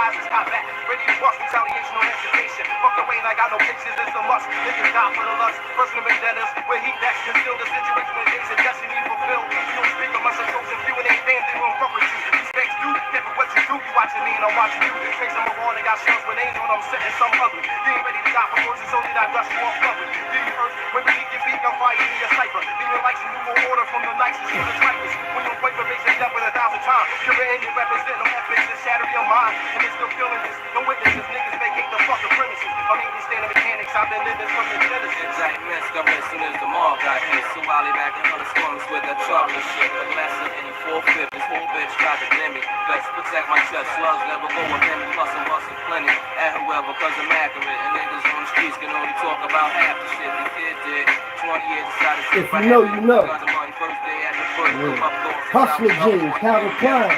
eyes is hot back. Ready to bust, retaliation, no hesitation. Fuck the way, I got no pictures, it's a must. Niggas die for the lust, personal vendettas. Where he that's concealed, the situation when days of destiny fulfilled. You don't speak of my chosen few, and ain't fans, they won't fuck with you. Respects due, careful what you do. You watching me and I'm watching you. Face on my wall, they got shells with names on them, sitting some ugly. You ain't ready to die for words, it's only that dust you off public. Do you first, when we get beat, I'm fighting in your cipher. Leaving like some new order from the nicest to the trifles. When you wait for basic death with 1,000 times. You're in you represent no epics that shatter your mind. And they're still feeling this. No witnesses, niggas vacate the fucking premises. I'm even standing mechanics, I've been living from the Genesis. Excitement coming as soon as the mall got hit. So while they back in on the storms with that chocolate shit. The lesson in your 4/5, this whole bitch tried to blame me. Best protect my chest, slugs never go with him. Plus I'm busting plenty at whoever, cause I'm accurate. And niggas on the streets can only talk about half the shit the kid did. 20 years decided to if you know, you know. Hustler James, Calvin Klein,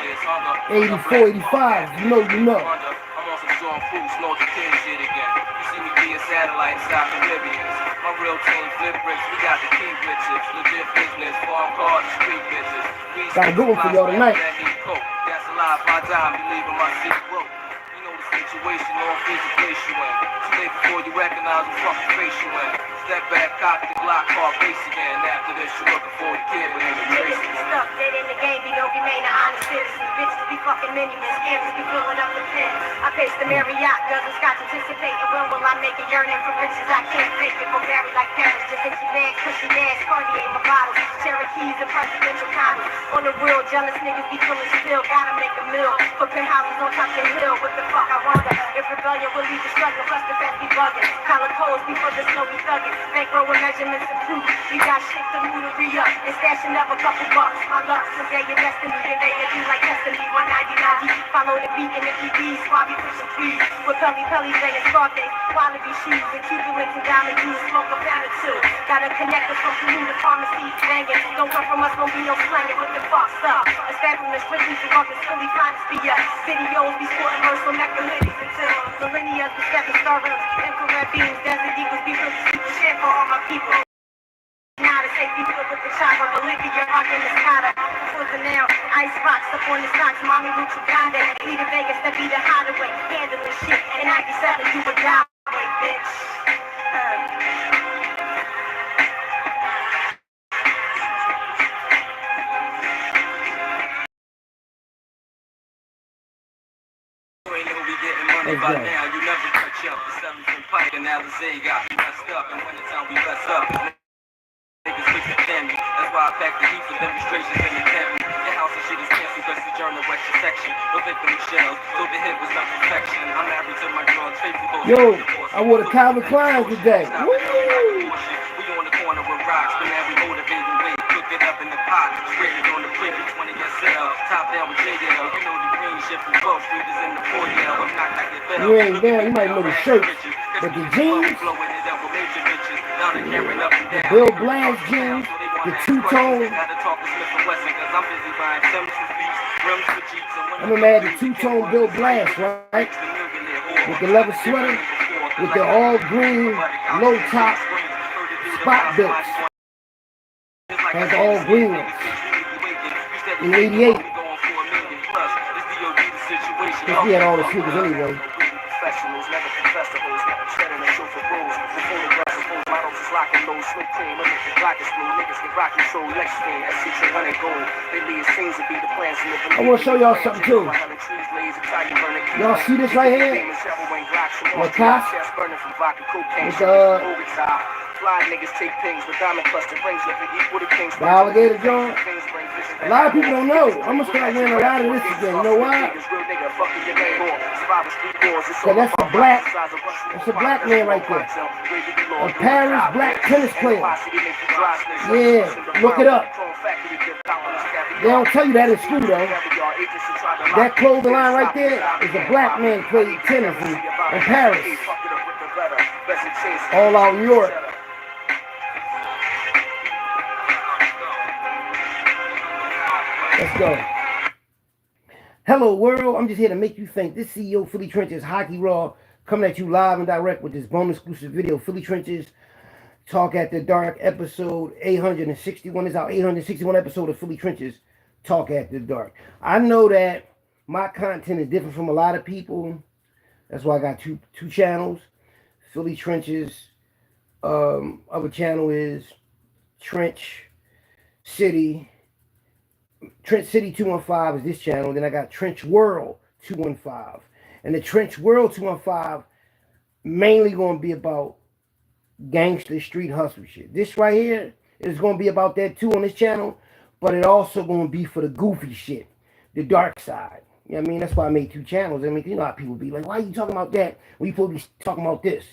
84, 85, you know, you know. I'm on some strong food, snort the kid shit again. You see me be a satellite in South Caribbeans. My real team flip bricks, we got the key bitches. Legit business, farm cars, street bitches. Got a good one for y'all tonight. That's a lie if I die, believe in my seat broke. You know the situation, all face the place you in. Too late before you recognize what fucking face you in. Step back, cock the Glock, car face again. After this, you looking for the kid, but ain't no trace. Niggas be stuck, dead in the game, we don't remain an honest citizen. Bitches be fucking minions, scammers be filling up the pen. I pace the Marriott, doesn't scotch anticipating. When will I make a yearning for riches? I can't fake it, from Barry like Paris. Just itchy legs, cushy ass, Cartier my bottles. Cherokees and presidential condoms. On the real, jealous niggas be feeling still. Gotta make a meal, put penthouses on top of the hill. What the fuck, I wonder if rebellion will lead to struggle. Plus the feds be bugging, collar codes before the snow be thugging. Bankroll with measurements and proof. We got shit to move to re-up and stashing up a couple bucks. My luck, today your destiny, and they do like destiny. 199 deep, follow the beat in the EVs while we pushing trees. With Pelly playing Scarface, quality shoes and Cubans and diamond juice, smoke a pound or two. Gotta connect us from Peru to pharmacy, banging. Don't come from us, won't be no slanging. What the fuck's up? A stab from the strictly to rock is fully fine to be us. Videos be sporting verse from Mecca hoodies until millennia, the stepping stars, infrared beams, desert eagles be really super shit for all my people. Now the safety field with the chopper, Bolivia, rockin' the Scada. For the now, ice rocks up on the stocks, mommy roots of Grande. Lead to Vegas, that be the hideaway, handling shit. In 97, you would die, bitch. By now, you never catch up. The 7th Pike and Alizé got me messed up. And when it's time we mess up, niggas fix the chimney. That's why I pack the heat for demonstrations in the camp. Your house and shit is canceled because the journal wrecks your section. No victim shells, so the hit was not perfection. I'm married to my drugs, faithful. Yo, I wore the Calvin Klein today. Woo! We on the corner with rocks, but now we motivated way. Cook it up in the pot, straight it on the plate, 20 SL. Top down with JDL, you know the green shit from Gulf Street is in the foyer. I'm not like the bell. You ain't there, you might know the shirts, but the jeans, the Bill Blanche jeans, the two-tone. I remember I had the two-tone Bill Blanche, right? With the leather sweater, with the all-green, low-top spot belts. Had the all-green ones. In 88. Because he had all the sneakers anyway. Professionals never confess to hoes, setting a show for bros. The photographs of those models is rocking low, slick cream, limited rocket slow. Niggas get rocky show, Lex Stream, SC100 gold. Lately it seems to be the plans to live. I want to show y'all something too. Y'all see this right here? On top? With fly niggas take things with diamond cluster rings that equal to kings. The alligator joint. A lot of people don't know. I'm gonna start wearing a lot of this again. You know why? So that's a black man right there. A Paris black tennis player. Yeah, look it up. They don't tell you that in school though. That clothing line right there is a black man playing tennis in Paris. All out in Europe. Let's go. Hello world, I'm just here to make you think. This CEO Philly Trenches Hockey Raw coming at you live and direct with this bonus exclusive video. Philly Trenches Talk After Dark episode 861. This is our 861 episode of Philly Trenches Talk After Dark. I know that my content is different from a lot of people. That's why I got two channels. Philly Trenches. Other channel is Trench City. Trench City 215 is this channel. Then I got Trench World 215. And the Trench World 215 mainly going to be about gangster street hustle shit. This right here is going to be about that too on this channel, but it also going to be for the goofy shit, the dark side. You know what I mean? That's why I made two channels. I mean, you know how people be like, why are you talking about that when you supposed to be talking about this?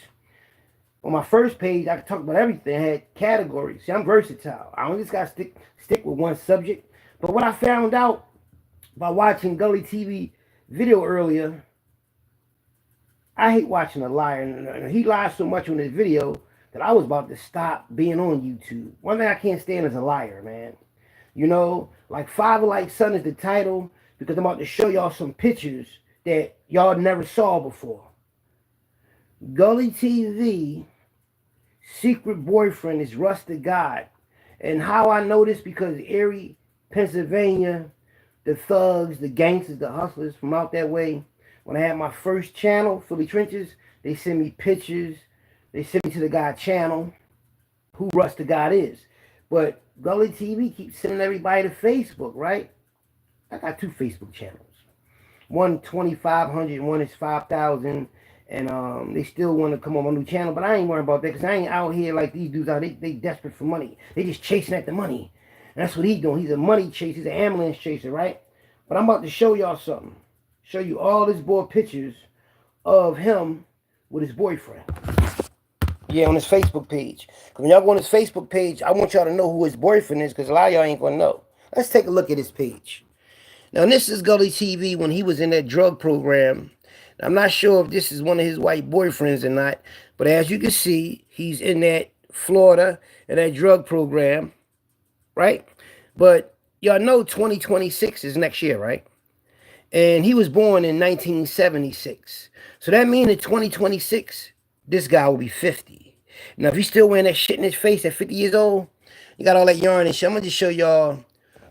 On my first page, I could talk about everything. I had categories. See, I'm versatile. I don't just got to stick with one subject. But what I found out by watching Gully TV video earlier, I hate watching a liar. He lies so much on this video that I was about to stop being on YouTube. One thing I can't stand is a liar, man. You know, like Father Like Son is the title because I'm about to show y'all some pictures that y'all never saw before. Gully TV secret boyfriend is Russ the God. And how I know this, because Erie, Pennsylvania, the thugs, the gangsters, the hustlers from out that way, when I had my first channel, Philly Trenches, they send me pictures. They send me to the guy channel, who Russ the God is. But Gully TV keeps sending everybody to Facebook, right? I got two Facebook channels. One 2,500, one is 5,000. And they still want to come on my new channel, but I ain't worried about that because I ain't out here like these dudes are. They desperate for money. They just chasing at the money. And that's what he's doing. He's a money chaser. He's an ambulance chaser, right? But I'm about to show y'all something. Show you all this boy pictures of him with his boyfriend. Yeah, on his Facebook page. Because when y'all go on his Facebook page, I want y'all to know who his boyfriend is because a lot of y'all ain't going to know. Let's take a look at his page. Now, this is Gully TV when he was in that drug program. I'm not sure if this is one of his white boyfriends or not, but as you can see, he's in that Florida and that drug program, right? But y'all know 2026 is next year, right? And he was born in 1976. So that means in 2026, this guy will be 50. Now, if he's still wearing that shit in his face at 50 years old, you got all that yarn and shit. I'm going to just show y'all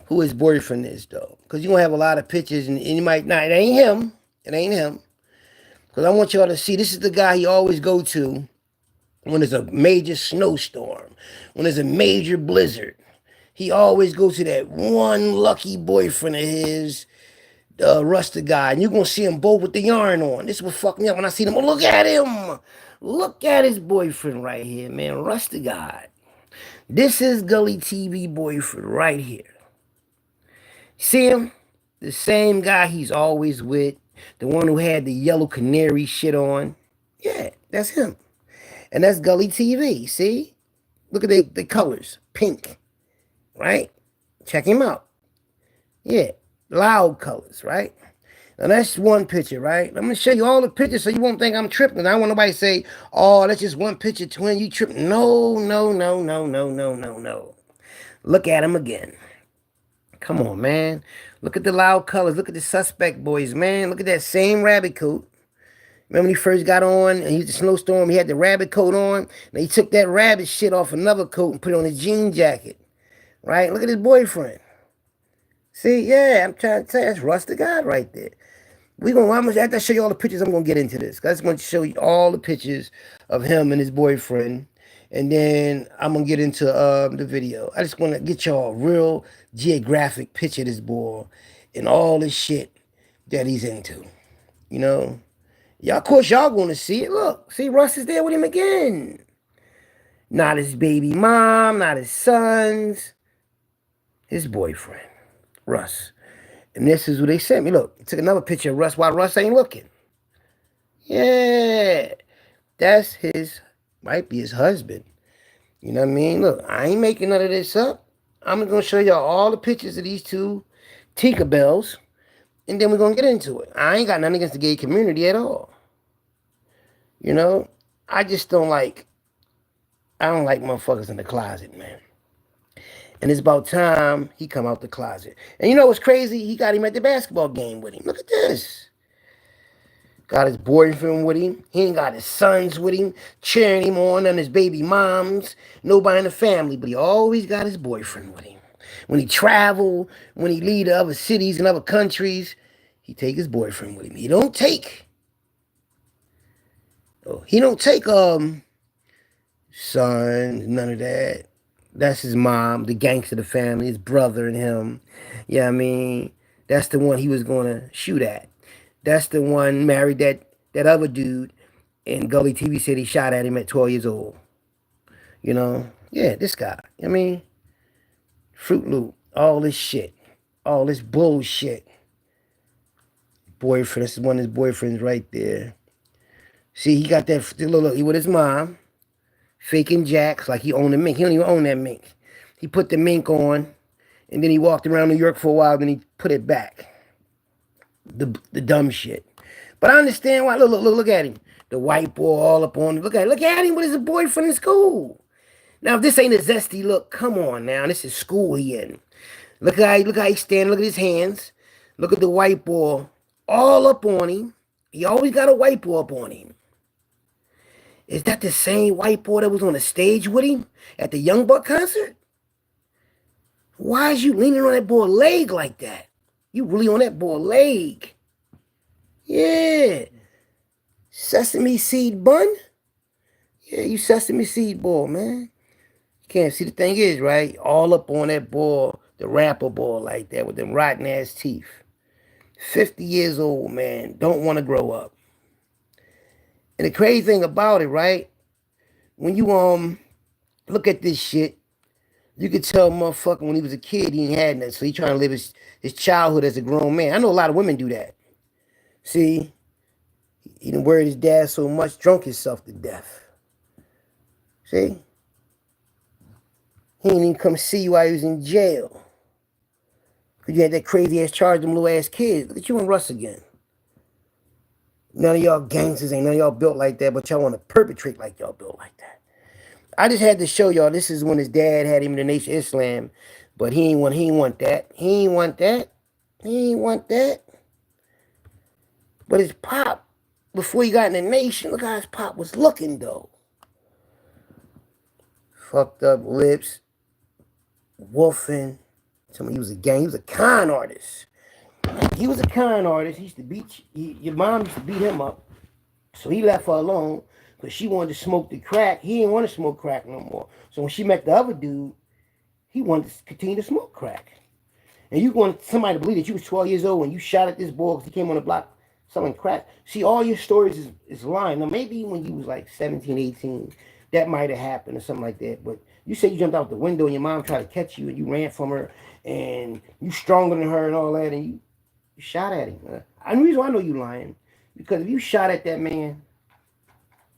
who his boyfriend is, though. Because you're going to have a lot of pictures, and you might not. It ain't him. It ain't him. Because I want y'all to see, this is the guy he always go to when there's a major snowstorm, when there's a major blizzard. He always goes to that one lucky boyfriend of his, Russ the guy. And you're going to see them both with the yarn on. This is what fucked me up when I see them. Oh, look at him. Look at his boyfriend right here, man. Russ the guy. This is Gully TV boyfriend right here. See him? The same guy he's always with. The one who had the yellow canary shit on. Yeah, that's him. And that's Gully TV, see? Look at the colors. Pink, right? Check him out. Yeah, loud colors, right? Now, that's one picture, right? I'm going to show you all the pictures so you won't think I'm tripping. I don't want nobody to say, oh, that's just one picture, twin. You tripping. No, no, no, no, no, no, no, no. Look at him again. Come on, man. Look at the loud colors. Look at the suspect boys, man. Look at that same rabbit coat. Remember when he first got on and he was the snowstorm, he had the rabbit coat on. And he took that rabbit shit off another coat and put it on his jean jacket. Right? Look at his boyfriend. See? Yeah, I'm trying to tell you, that's Russ the God right there. After I show you all the pictures, I'm going to get into this. I just want to show you all the pictures of him and his boyfriend. And then I'm going to get into the video. I just want to get y'all a real geographic picture of this boy and all this shit that he's into. You know? Y'all, of course, y'all going to see it. Look, see, Russ is there with him again. Not his baby mom, not his sons. His boyfriend, Russ. And this is what they sent me. Look, took another picture of Russ while Russ ain't looking. Yeah. That's his, might be his husband. You know what I mean? Look, I ain't making none of this up. I'm going to show y'all all the pictures of these two Tinkerbells. And then we're going to get into it. I ain't got nothing against the gay community at all. You know? I just don't like motherfuckers in the closet, man. And it's about time he come out the closet. And you know what's crazy? He got him at the basketball game with him. Look at this. Got his boyfriend with him. He ain't got his sons with him, cheering him on and his baby moms. Nobody in the family, but he always got his boyfriend with him. When he travel, when he leave to other cities and other countries, He take his boyfriend with him. He don't take son, none of that. That's his mom, the gangster of the family, his brother and him. Yeah, I mean, that's the one he was gonna shoot at. That's the one married that other dude, and Gully TV said he shot at him at 12 years old. You know? Yeah, this guy. I mean, Fruit Loop, all this shit. All this bullshit. Boyfriend, this is one of his boyfriends right there. See, he got that, look, he with his mom, faking jacks like he owned the mink. He don't even own that mink. He put the mink on, and then he walked around New York for a while, then he put it back. The dumb shit. But I understand why. Look at him. The white boy all up on him. Look at him with his boyfriend in school. Now, if this ain't a zesty look, come on now. This is school he in. Look how he's standing. Look at his hands. Look at the white boy all up on him. He always got a white boy up on him. Is that the same white boy that was on the stage with him at the Young Buck concert? Why is you leaning on that boy's leg like that? You really on that boy's leg. Yeah. Sesame seed bun? Yeah, you sesame seed boy, man. You can't see the thing is, right? All up on that boy, the rapper boy like that with them rotten ass teeth. 50 years old, man. Don't want to grow up. And the crazy thing about it, right? When you look at this shit, you could tell motherfucker when he was a kid he ain't had nothing. So he trying to live his childhood as a grown man. I know a lot of women do that. See? He done worried his dad so much, drunk himself to death. See? He didn't even come see you while he was in jail. Because you had that crazy ass charge, them little ass kids. Look at you and Russ again. None of y'all gangsters ain't none of y'all built like that, but y'all want to perpetrate like y'all built like that. I just had to show y'all this is when his dad had him in the Nation of Islam, but he ain't want that. He ain't want that. But his pop, before he got in the Nation, look how his pop was looking though. Fucked up lips, wolfing. Tell me he was a con artist. He was a con artist. He used to beat your mom used to beat him up. So he left her alone because she wanted to smoke the crack. He didn't want to smoke crack no more. So when she met the other dude, he wanted to continue to smoke crack. And you want somebody to believe that you was 12 years old when you shot at this boy because he came on the block selling crack. See, all your stories is lying. Now, maybe when you was like 17, 18, that might have happened or something like that. But you say you jumped out the window and your mom tried to catch you and you ran from her and you stronger than her and all that and you shot at him. And the reason why I know you lying, because if you shot at that man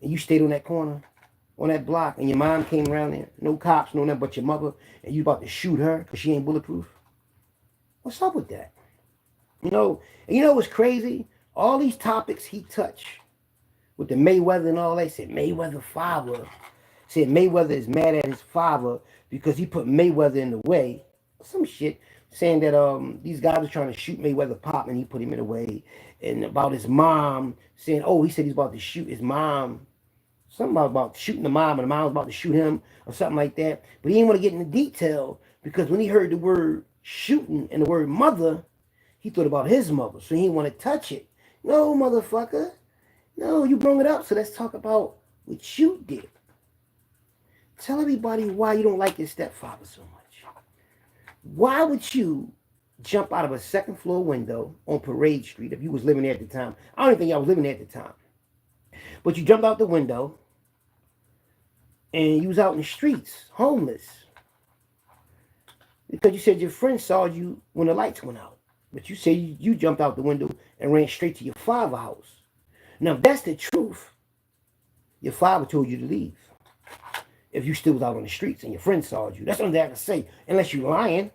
and you stayed on that corner, on that block, and your mom came around there, no cops, no nothing but your mother, and you about to shoot her because she ain't bulletproof, what's up with that? You know what's crazy? All these topics he touched with the Mayweather and all that, said Mayweather father, said Mayweather is mad at his father because he put Mayweather in the way. Some shit. Saying that these guys were trying to shoot Mayweather pop and he put him in the way. And about his mom saying, oh, he said he's about to shoot his mom. Something about shooting the mom and the mom was about to shoot him or something like that. But he didn't want to get into detail because when he heard the word shooting and the word mother, he thought about his mother. So he didn't want to touch it. No, motherfucker. No, you brought it up. So let's talk about what you did. Tell everybody why you don't like your stepfather so much. Why would you jump out of a second floor window on Parade Street if you was living there at the time? I don't even think I was living there at the time. But you jumped out the window and you was out in the streets, homeless. Because you said your friend saw you when the lights went out. But you say you jumped out the window and ran straight to your father's house. Now, if that's the truth, your father told you to leave. If you still was out on the streets and your friend saw you. That's something I can say. Unless you're lying.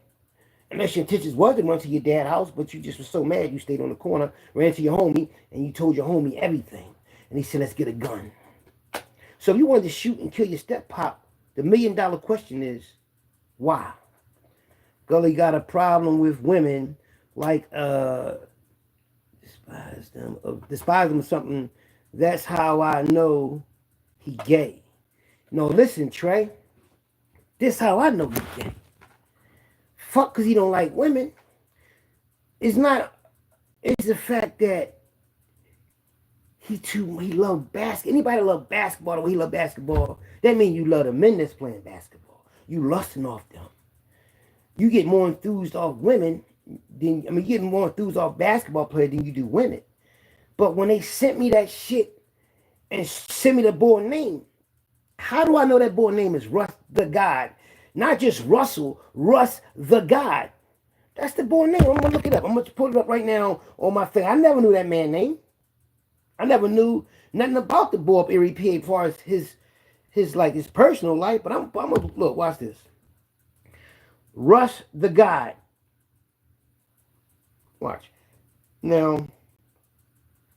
Unless your intentions was to run to your dad's house, but you just was so mad you stayed on the corner, ran to your homie, and you told your homie everything. And he said, let's get a gun. So if you wanted to shoot and kill your step pop, the $1 million question is, why? Gully got a problem with women like despise them or something. That's how I know he gay. No, listen, Trey. This how I know he gay. Fuck because he don't like women. It's not It's the fact that he loved basketball. Anybody that love basketball the way he love basketball, that means you love the men that's playing basketball. You lusting off them. You get more enthused off women than, you get more enthused off basketball players than you do women. But when they sent me that shit and sent me the boy name, how do I know that boy name is Russ the God? Not just Russell, Russ the God. That's the boy name. I'm gonna look it up. I'm gonna put it up right now on my thing. I never knew that man's name. I never knew nothing about the boy up Erie PA as far as his personal life. But I'm gonna look. Watch this. Russ the God. Watch. Now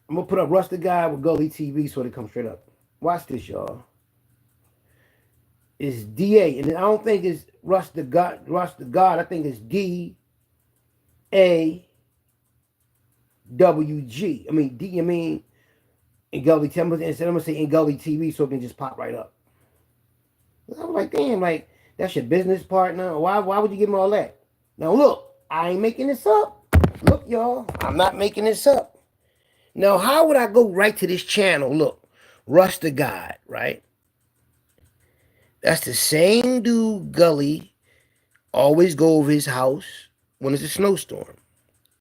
I'm gonna put up Russ the God with Gully TV so they come straight up. Watch this, y'all. It's DA, and I don't think it's Russ the God. Russ the God. I think it's DAWG. In Gully Temple, instead I'm gonna say in Gully TV so it can just pop right up. I was like, damn, like that's your business partner. Why would you give him all that? Now look, I ain't making this up. Look, y'all, I'm not making this up. Now, how would I go right to this channel? Look, Russ the God, right? That's the same dude Gully always go over his house when it's a snowstorm,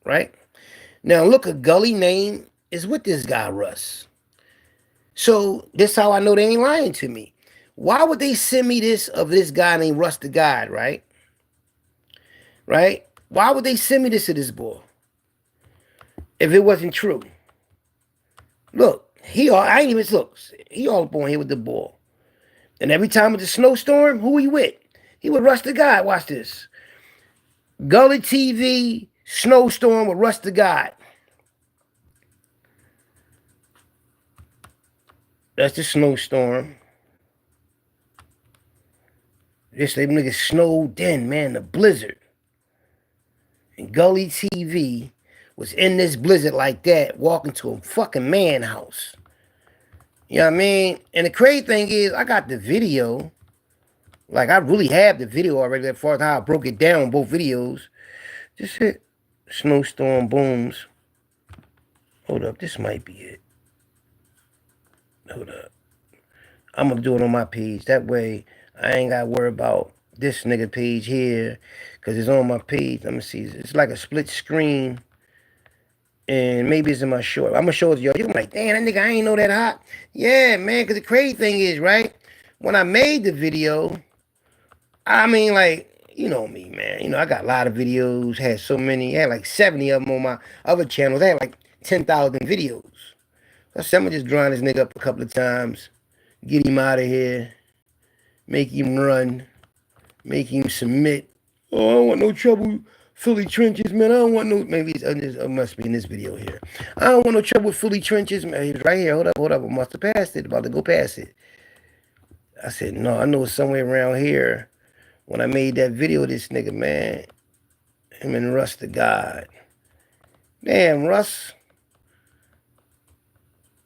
right? Now look, a Gully name is with this guy Russ. So this how I know they ain't lying to me. Why would they send me this of this guy named Russ the God, right? Right? Why would they send me this of this boy if it wasn't true? Look, he all up on here with the ball. And every time it's a snowstorm, who he with? He with Russ the God. Watch this. Gully TV, snowstorm with Russ the God. That's the snowstorm. This nigga snowed in, man, the blizzard. And Gully TV was in this blizzard like that, walking to a fucking man house. You know what I mean? And the crazy thing is, I got the video. Like, I really have the video already as far as how I broke it down, both videos. Just hit snowstorm booms. Hold up, this might be it. Hold up. I'm going to do it on my page. That way, I ain't got to worry about this nigga page here. Because it's on my page. Let me see. It's like a split screen. And maybe it's in my short. I'm going to show it to y'all. You're like, damn, that nigga, I ain't know that hot. Yeah, man, because the crazy thing is, right? When I made the video, I mean, like, you know me, man. You know, I got a lot of videos. Had so many. I had like 70 of them on my other channels. I had like 10,000 videos. So I said, I'm going to just grind this nigga up a couple of times. Get him out of here. Make him run. Make him submit. Oh, I don't want no trouble. Philly trenches, man. I don't want no. Maybe it must be in this video here. I don't want no trouble with Philly trenches, man. He was right here. Hold up. I must have passed it. About to go past it. I said, no, I know it's somewhere around here. When I made that video of this nigga, man. Him and Russ the God. Damn, Russ.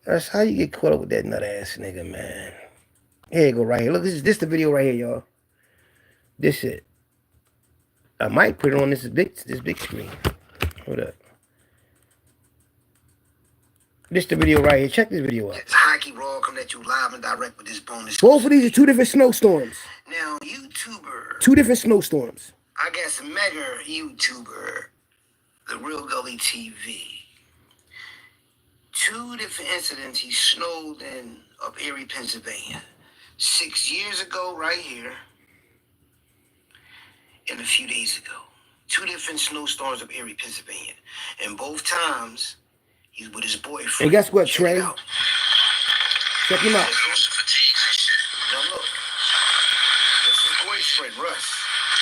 Russ, how you get caught up with that nut ass nigga, man? Here you go, right here. Look, this the video right here, y'all. This it. I might put it on this big screen. Hold up. This the video right here. Check this video out. It's Hockey Raw coming at you live and direct with this bonus. Both of these are two different snowstorms. Now, YouTuber. Two different snowstorms. I guess mega YouTuber. The Real Gully TV. Two different incidents he snowed in up Erie, Pennsylvania. 6 years ago, right here. And a few days ago. Two different snowstorms of Erie, Pennsylvania. And both times, he's with his boyfriend. And guess what, Trey? Check him out. Now look. That's his boyfriend, Russ.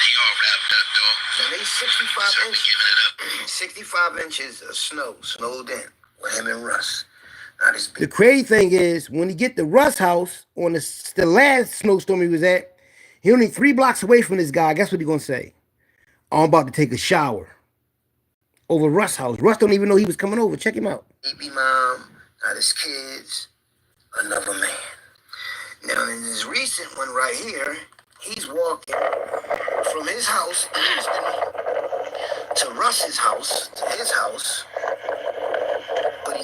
He all wrapped up, though. Now they 65 inches. 65 inches of snow snowed in with him and Russ. Now this The crazy thing is, when he get to Russ' house on the last snowstorm he was at, he only 3 blocks away from this guy. Guess what he gonna say? I'm about to take a shower. Over Russ' house. Russ don't even know he was coming over. Check him out. baby mom, not his kids, another man. Now in this recent one right here, he's walking from his house to Russ's house, to his house,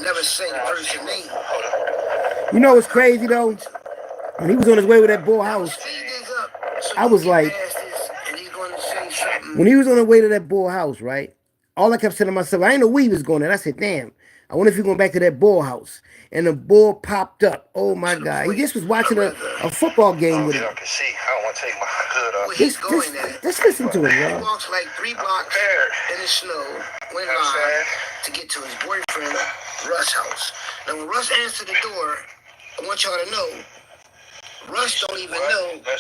never say the person's name. You know what's crazy though? When he was on his way with that bull house, I was like, when he was on the way to that bull house, right? All I kept saying to myself, I didn't know where he was going. And I said, damn, I wonder if he's going back to that bull house. And the bull popped up. Oh my God. He just was watching a football game with him. I can see. I don't want to take my hood off. Just listen to him, He y'all. walks like 3 blocks in the snow, went live to get to his boyfriend, Russ' house. Now, when Russ answered the door, I want y'all to know, Russ don't even know that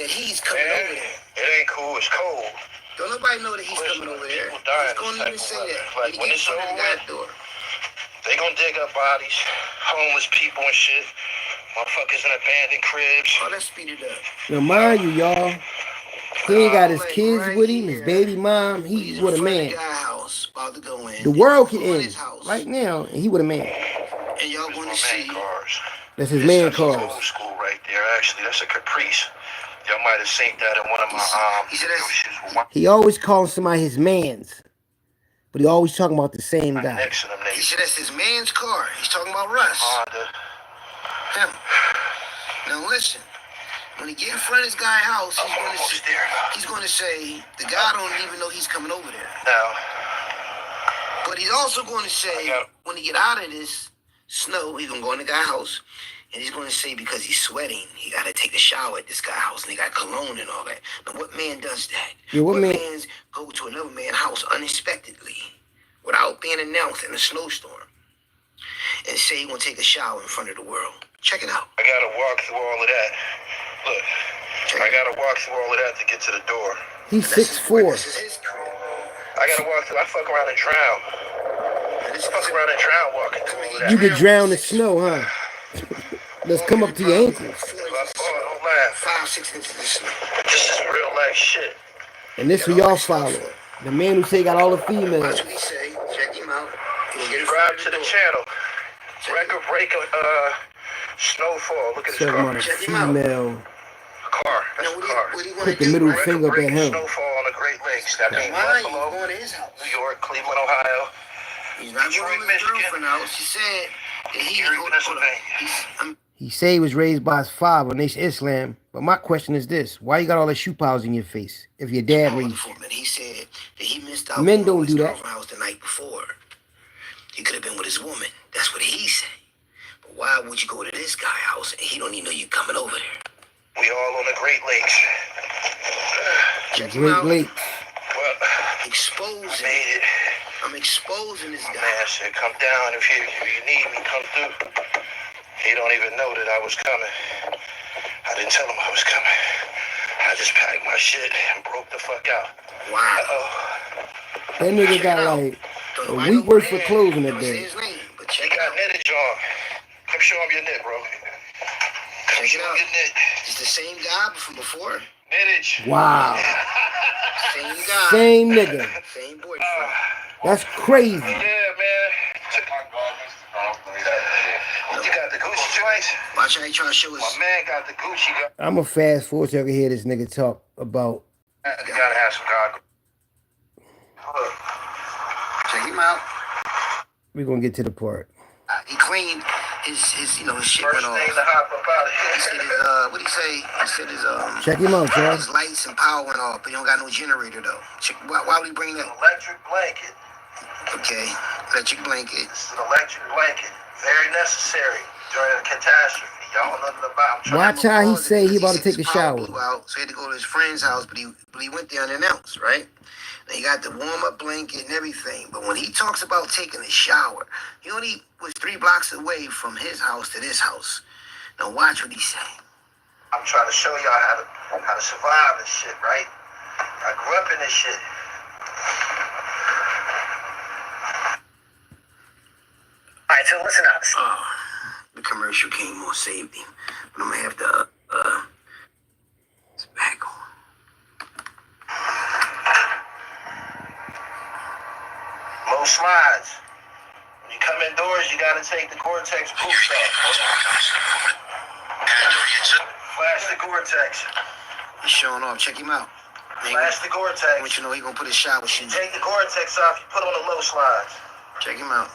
he's coming over there. It ain't cool. It's cold. Don't nobody know that he's coming over there. He's going to even say that. Like, when it's over with, they gonna dig up bodies, homeless people and shit, motherfuckers in abandoned cribs. Oh, let's speed it up. Now, mind you, y'all, he ain't got his kids with him, his baby mom. He with a man. The world can end right now, and he with a man. And y'all going to see. That's his man cars. Old school right there, actually. That's a Caprice. Y'all might have seen that in one of my He always calls somebody his man's, but he always talking about the same guy. Next to them He said that's his man's car. He's talking about Russ. Him. Now listen, when he get in front of this guy's house, he's going to say the guy don't even know he's coming over there. Now, but he's also going to say when he get out of this snow, he's going to go in the guy's house. And he's going to say because he's sweating, he got to take a shower at this guy's house, and he got cologne and all that. Now, what man does that? Yeah, what man? Mans go to another man's house unexpectedly, without being announced in a snowstorm, and say he want to take a shower in front of the world? Check it out. I got to walk through all of that. Look, I got to walk through all of that to get to the door. He's 6'4". This is his crib. I got to walk through. I fuck around and drown. I fuck around and drown walking through all of that. You could drown in snow, huh? Let's come up to your ankles. Don't laugh. 5-6 inches of snow. This is real life shit. And this who y'all follow. The man who say got all the females. Watch what he say. Check him out. Subscribe to the channel. Record breaking snowfall. Look at this Talking car. about a Check him out. female. Car. That's a car. Put the middle finger up at him. Snowfall on the Great Lakes. That means Why you Buffalo, going to his house? New York, Cleveland, Ohio. He's not going to his girlfriend house. She said that he He say he was raised by his father, Nation Islam. But my question is this: why you got all the shoe piles in your face if your dad raised you? He said that he missed out. Men don't do that. House the night before. He could have been with his woman. That's what he said. But why would you go to this guy's house and he don't even know you coming over there? We all on the Great Lakes. Check him out. Great Lakes. Well, Exposing. I made it. I'm exposing this guy. Man said, come down if you need me, come through. He don't even know that I was coming. I didn't tell him I was coming. I just packed my shit and broke the fuck out. Wow. That nigga got like a week worth of clothes in that day. He got knittage on. Come show him your knit, bro. Come show him your knit. It's the same guy from before. Knittage. Wow. Same guy. Same nigga. Same boyfriend. That's crazy. Yeah, man. You got the Gucci joints? Watch how he trying to show us. My man got the Gucci. I'm going to fast forward so I can hear this nigga talk about. You gotta have some goggles. Check him out. We're going to get to the part. He cleaned his shit went First off. thing to hop up out of He said here. his, what'd he say? He said his, Check him out, y'all. his lights and power went off, but he don't got no generator, though. Why would he bring that? Electric blanket. Okay, electric blanket. This is an electric blanket. Very necessary during a catastrophe. Y'all know nothing about him. Watch how he say he about to take a His power shower. blew out, so he had to go to his friend's house, but he went there unannounced, right? And he got the warm-up blanket and everything. But when he talks about taking a shower, he only was 3 blocks away from his house to this house. Now watch what he's saying. I'm trying to show y'all how to survive this shit, right? I grew up in this shit. Alright, so listen up. The commercial came on, saved him. But I'm gonna have to it's back on. Low slides. When you come indoors, you gotta take the Gore-Tex boots off. Flash the Gore-Tex. He's showing off. Check him out. Flash the I Gore-Tex. want you to know he gonna put his shower You shoes. take the Gore-Tex off, you put on the low slides. Check him out.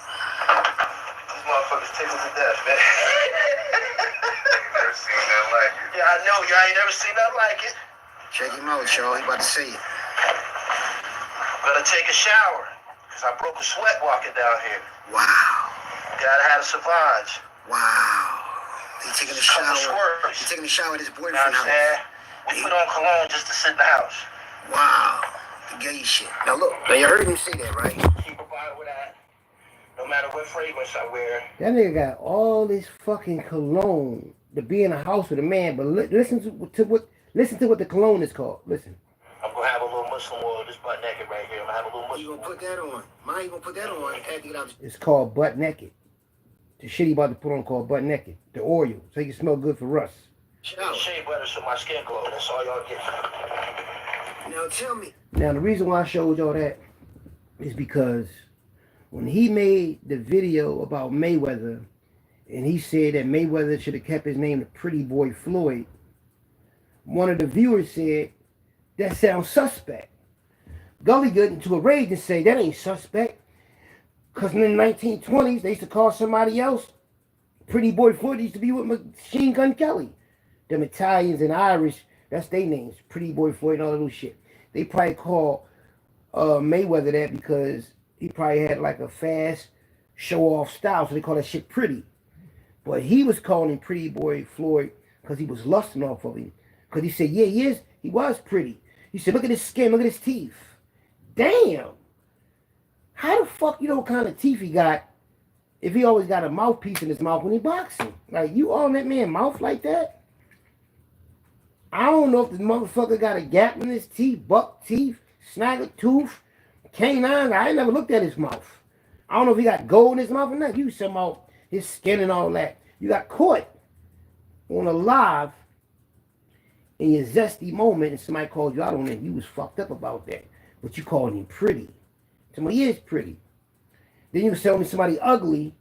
motherfuckers tickled to death, man. Never seen nothing like it. Yeah, I know. Y'all ain't never seen nothing like it. Check him out, y'all. He about to see it. Better take a shower, because I broke a sweat walking down here. Wow. Gotta have a savage. Wow. He taking a shower. He taking a shower at his boyfriend's house. We put on cologne just to sit in the house. Wow. The gay shit. Now look, now you heard him say that, right? Keep a bottle with that. No matter what fragrance I wear. That nigga got all this fucking cologne to be in a house with a man, but listen to what the cologne is called. Listen. I'm gonna have a little Muslim oil, this butt naked right here. I'm gonna have a little Muslim. You gonna put that on? Mine, you gonna put that on after you get out. It's called Butt Naked. The shit he about to put on called Butt Naked. The oil, so he can smell good for Russ. Shea butter so my skin glow. That's all y'all get. Now tell me. Now the reason why I showed y'all that is because when he made the video about Mayweather, and he said that Mayweather should have kept his name to Pretty Boy Floyd, one of the viewers said, that sounds suspect. Gully got into a rage and said, that ain't suspect. Because in the 1920s, they used to call somebody else Pretty Boy Floyd. Used to be with Machine Gun Kelly. Them Italians and Irish, that's their names. Pretty Boy Floyd and all that little shit. They probably call Mayweather that because he probably had like a fast show-off style, so they call that shit pretty. But he was calling him Pretty Boy Floyd because he was lusting off of him. Because he said, yeah, he was pretty. He said, look at his skin, look at his teeth. Damn. How the fuck you know what kind of teeth he got if he always got a mouthpiece in his mouth when he boxing? Like, you on that man's mouth like that? I don't know if the motherfucker got a gap in his teeth, buck teeth, snagger tooth, canine. I ain't never looked at his mouth. I don't know if he got gold in his mouth or not. You talking about his skin and all that. You got caught on a live in your zesty moment and somebody called you out on it. You was fucked up about that. But you called him pretty. Somebody is pretty. Then you was telling me somebody ugly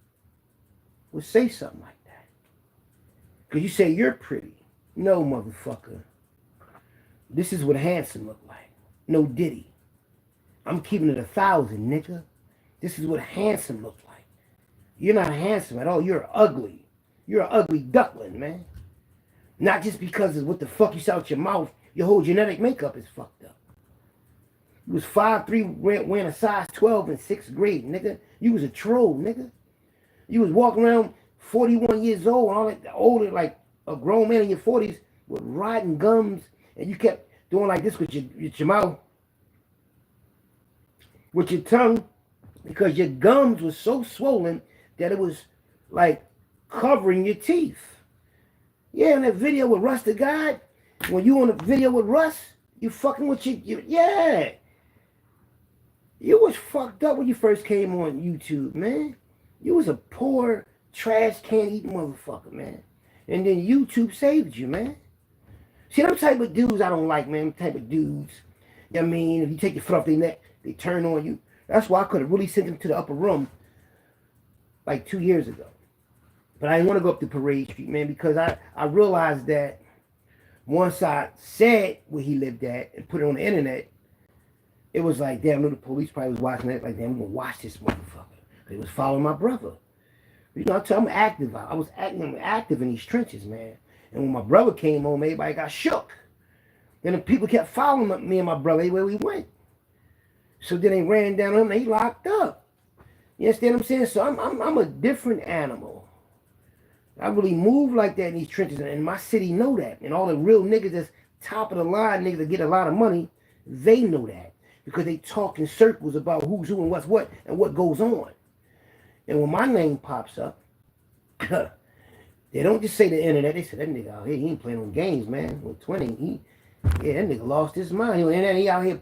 would say something like that. Because you say you're pretty. No, motherfucker. This is what handsome look like. No Diddy. I'm keeping it 1,000, nigga. This is what handsome look like. You're not handsome at all. You're ugly. You're an ugly duckling, man. Not just because of what the fuck you saw out your mouth. Your whole genetic makeup is fucked up. You was 5'3", wearing a size 12 in 6th grade, nigga. You was a troll, nigga. You was walking around 41 years old and all that, older, like a grown man in your 40s with rotten gums, and you kept doing like this with your mouth, with your tongue, because your gums was so swollen that it was like covering your teeth. Yeah, in that video with Russ the God, when you on the video with Russ, you fucking with yeah. You was fucked up when you first came on YouTube, man. You was a poor, trash can eating motherfucker, man. And then YouTube saved you, man. See, them type of dudes I don't like, man. Them type of dudes. You know what I mean? If you take your foot off their neck, they turn on you. That's why I could have really sent them to the upper room like 2 years ago. But I didn't want to go up to Parade Street, man, because I realized that once I said where he lived at and put it on the internet, it was like, damn, I knew the police probably was watching it. Like, damn, we're going to watch this motherfucker. They was following my brother. You know, I'm active. I was active in these trenches, man. And when my brother came home, everybody got shook. Then the people kept following me and my brother everywhere we went. So then they ran down on him and he locked up. You understand what I'm saying? So I'm a different animal. I really move like that in these trenches, and my city know that. And all the real niggas that's top of the line, niggas that get a lot of money, they know that. Because they talk in circles about who's who and what's what and what goes on. And when my name pops up, they don't just say the internet. They say, that nigga out here, he ain't playing on games, man. On 20, that nigga lost his mind. He out here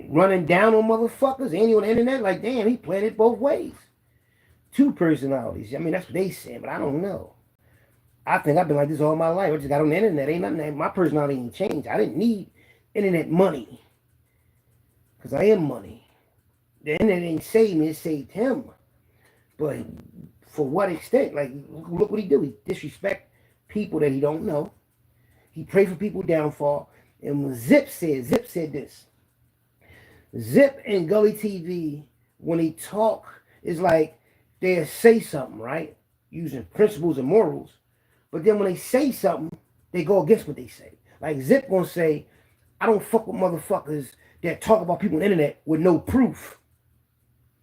running down on motherfuckers. And he on the internet like, damn, he playing it both ways. Two personalities. I mean, that's what they say, but I don't know. I think I've been like this all my life. I just got on the internet. Ain't nothing. My personality ain't changed. I didn't need internet money. Because I am money. The internet ain't saved me, it saved him. But for what extent? Like, look what he do. He disrespect people that he don't know. He pray for people downfall. And when Zip said this. Zip and Gully TV, when he talk, is like they'll say something, right? Using principles and morals. But then when they say something, they go against what they say. Like Zip gonna say, I don't fuck with motherfuckers that talk about people on the internet with no proof.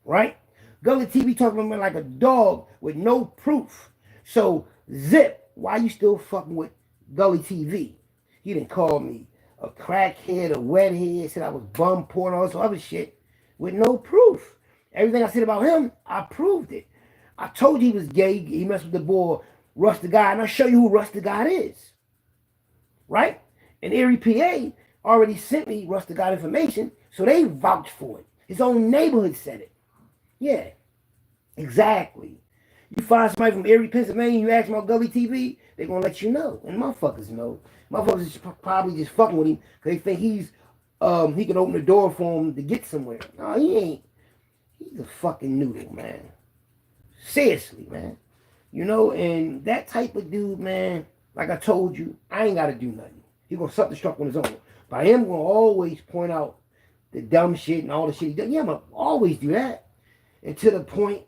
Right? Gully TV talking about me like a dog with no proof. So Zip, why you still fucking with Gully TV? He didn't call me a crackhead, a wethead, said I was bum porn, all this other shit with no proof. Everything I said about him, I proved it. I told you he was gay. He messed with the boy Russ the God, and I'll show you who Russ the God is. Right? And Erie PA already sent me Russ the God information, so they vouched for it. His own neighborhood said it. Yeah, exactly. You find somebody from Erie, Pennsylvania, you ask them about Gully TV, they're going to let you know. And motherfuckers know. Motherfuckers is probably just fucking with him because they think he can open the door for him to get somewhere. No, he ain't. He's a fucking noodle, man. Seriously, man. You know, and that type of dude, man, like I told you, I ain't got to do nothing. He going to self-destruct on his own. But I am going to always point out the dumb shit and all the shit he does. Yeah, I'm going to always do that. And to the point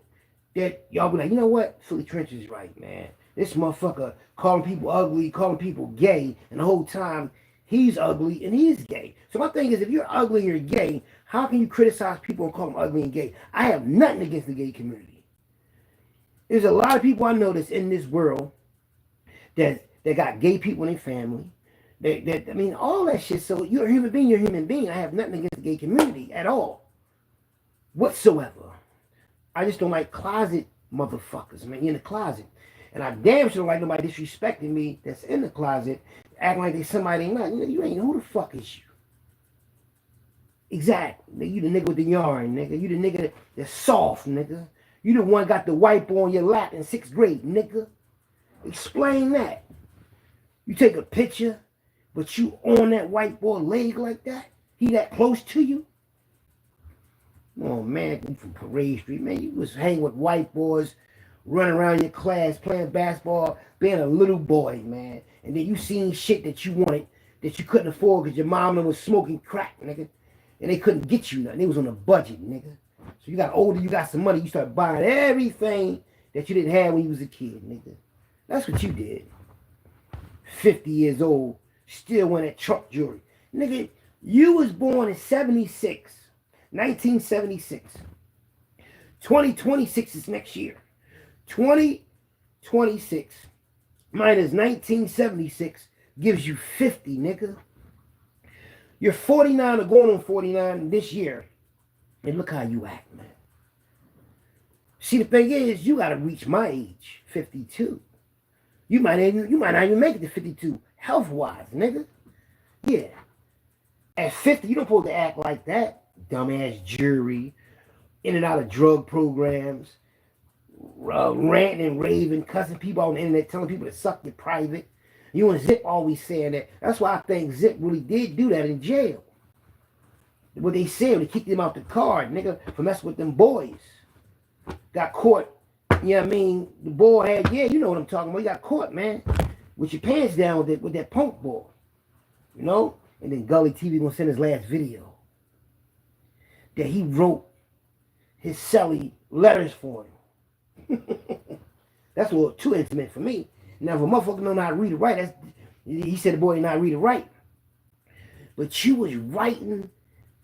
that y'all be like, you know what? Philly Trench is right, man. This motherfucker calling people ugly, calling people gay, and the whole time he's ugly and he's gay. So my thing is, if you're ugly and you're gay, how can you criticize people and call them ugly and gay? I have nothing against the gay community. There's a lot of people I know that's in this world that got gay people in their family. I mean, all that shit. So you're a human being, you're a human being. I have nothing against the gay community at all. Whatsoever. I just don't like closet motherfuckers, man. You're in the closet. And I damn sure don't like nobody disrespecting me that's in the closet, acting like they somebody ain't not. You ain't, who the fuck is you? Exactly. You the nigga with the yarn, nigga. You the nigga that's soft, nigga. You the one got the whiteboard on your lap in 6th grade, nigga. Explain that. You take a picture, but you on that whiteboard leg like that? He that close to you? Oh man, you from Parade Street, man. You was hanging with white boys, running around your class, playing basketball, being a little boy, man. And then you seen shit that you wanted, that you couldn't afford because your mom was smoking crack, nigga. And they couldn't get you nothing. They was on a budget, nigga. So you got older, you got some money, you start buying everything that you didn't have when you was a kid, nigga. That's what you did. 50 years old, still wearing that truck jewelry. Nigga, you was born in 76. 1976. 2026 is next year. 2026 minus 1976 gives you 50, nigga. You're 49 or going on 49 this year. And look how you act, man. See, the thing is, you got to reach my age, 52. You might not even make it to 52, health-wise, nigga. Yeah. At 50, you don't supposed to act like that. Dumbass jury, in and out of drug programs, ranting and raving, cussing people on the internet, telling people to suck your private. You and Zip always saying that. That's why I think Zip really did do that in jail. What they said, they kicked him out the car, nigga, for messing with them boys. Got caught, you know what I mean? The boy had, yeah, you know what I'm talking about. He got caught, man, with your pants down with that punk boy. You know? And then Gully TV gonna send his last video that he wrote his celly letters for him. That's a little too intimate for me. Now, if a motherfucker don't know how to read or write, he said the boy did not read or write. But you was writing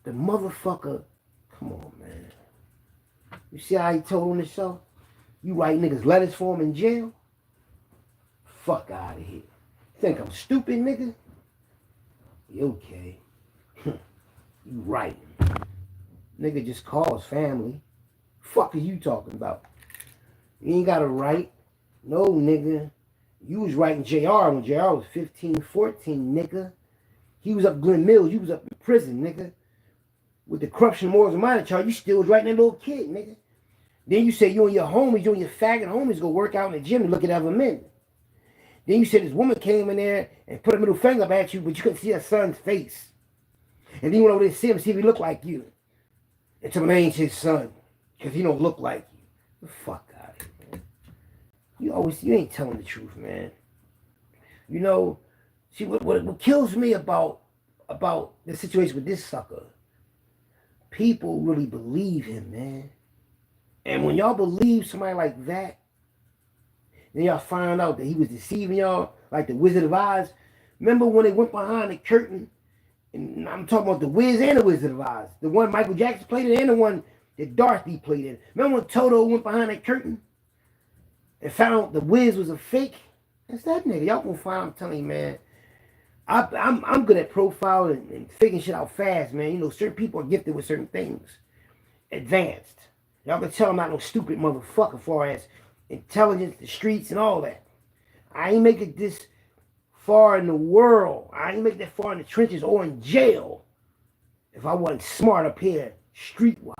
the motherfucker. Come on, man. You see how he told on the show? You write niggas letters for him in jail? Fuck out of here. Think I'm stupid, nigga? Okay. You writing. Nigga just calls family. Fuck are you talking about? You ain't got to write. No, nigga. You was writing JR when JR was 15, 14, nigga. He was up Glen Mills. You was up in prison, nigga. With the corruption, morals, and minor charge, you still was writing that little kid, nigga. Then you said you and your homies, you and your faggot homies go work out in the gym and look at other men. Then you said this woman came in there and put a middle finger up at you, but you couldn't see her son's face. And then you went over there to see him, see if he looked like you. And told him I ain't his son, because he don't look like you. The fuck out of here, man. You ain't telling the truth, man. You know, see, what kills me about the situation with this sucker, people really believe him, man. And when y'all believe somebody like that, then y'all find out that he was deceiving y'all, like the Wizard of Oz. Remember when they went behind the curtain? And I'm talking about the Wiz and the Wizard of Oz. The one Michael Jackson played in and the one that Dorothy played in. Remember when Toto went behind that curtain and found the Wiz was a fake? That's that nigga. Y'all gonna find, I'm telling you, man. I'm good at profiling and figuring shit out fast, man. You know, certain people are gifted with certain things. Advanced. Y'all can tell I'm not no stupid motherfucker as far as intelligence, the streets, and all that. I ain't make it this far in the world. I ain't make it that far in the trenches or in jail if I wasn't smart up here, streetwise,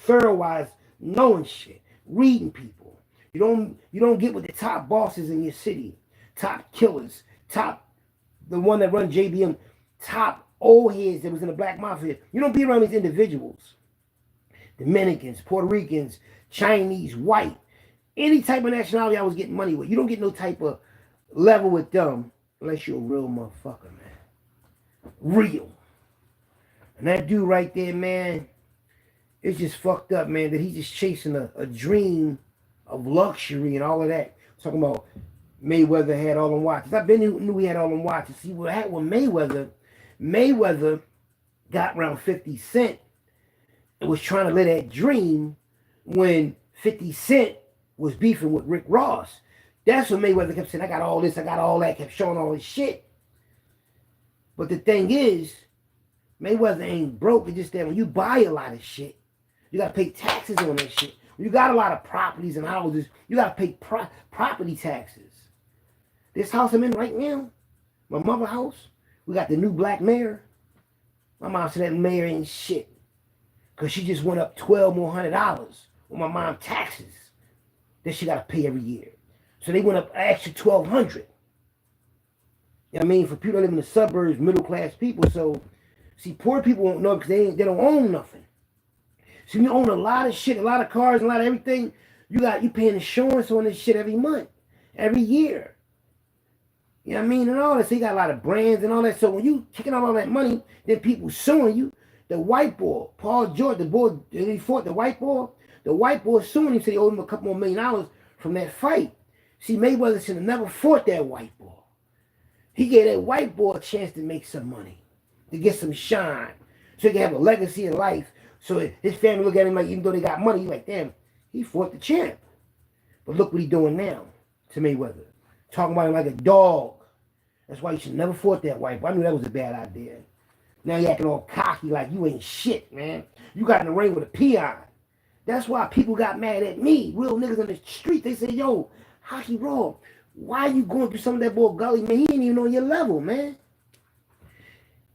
thorough-wise, knowing shit, reading people. You don't get with the top bosses in your city, top killers, the one that run JBM, top old heads that was in the Black Mafia. You don't be around these individuals. Dominicans, Puerto Ricans, Chinese, white, any type of nationality I was getting money with. You don't get no type of level with them unless you're a real motherfucker, man. Real. And that dude right there, man, it's just fucked up, man, that he's just chasing a dream of luxury and all of that. Talking about Mayweather had all them watches. I knew he had all them watches. See, what happened with Mayweather got around 50 Cent and was trying to live that dream when 50 Cent was beefing with Rick Ross. That's when Mayweather kept saying, I got all this, I got all that, kept showing all this shit. But the thing is, Mayweather ain't broke. It's just that when you buy a lot of shit, you got to pay taxes on that shit. When you got a lot of properties and houses, you got to pay property taxes. This house I'm in right now, my mother's house, we got the new black mayor. My mom said that mayor ain't shit. Because she just went up $1,200 more on my mom's taxes that she got to pay every year. So they went up an extra $1,200. You know what I mean? For people that live in the suburbs, middle class people. So, see, poor people won't know because they don't own nothing. So you own a lot of shit, a lot of cars, a lot of everything. You paying insurance on this shit every month, every year. You know what I mean? And all that. So you got a lot of brands and all that. So when you kicking out all that money, then people suing you. The white boy, Paul George, the boy that he fought, the white boy suing him, said he owed him a couple more $1 million from that fight. See, Mayweather should have never fought that white boy. He gave that white boy a chance to make some money, to get some shine, so he can have a legacy in life. So his family look at him like, even though they got money, he's like, damn, he fought the champ. But look what he's doing now to Mayweather. Talking about him like a dog. That's why you should never fought that white boy. I knew that was a bad idea. Now you acting all cocky like you ain't shit, man. You got in the ring with a peon. That's why people got mad at me. Real niggas on the street. They say, yo, Hockey Raw, why you going through some of that boy Gully, man? He ain't even on your level, man.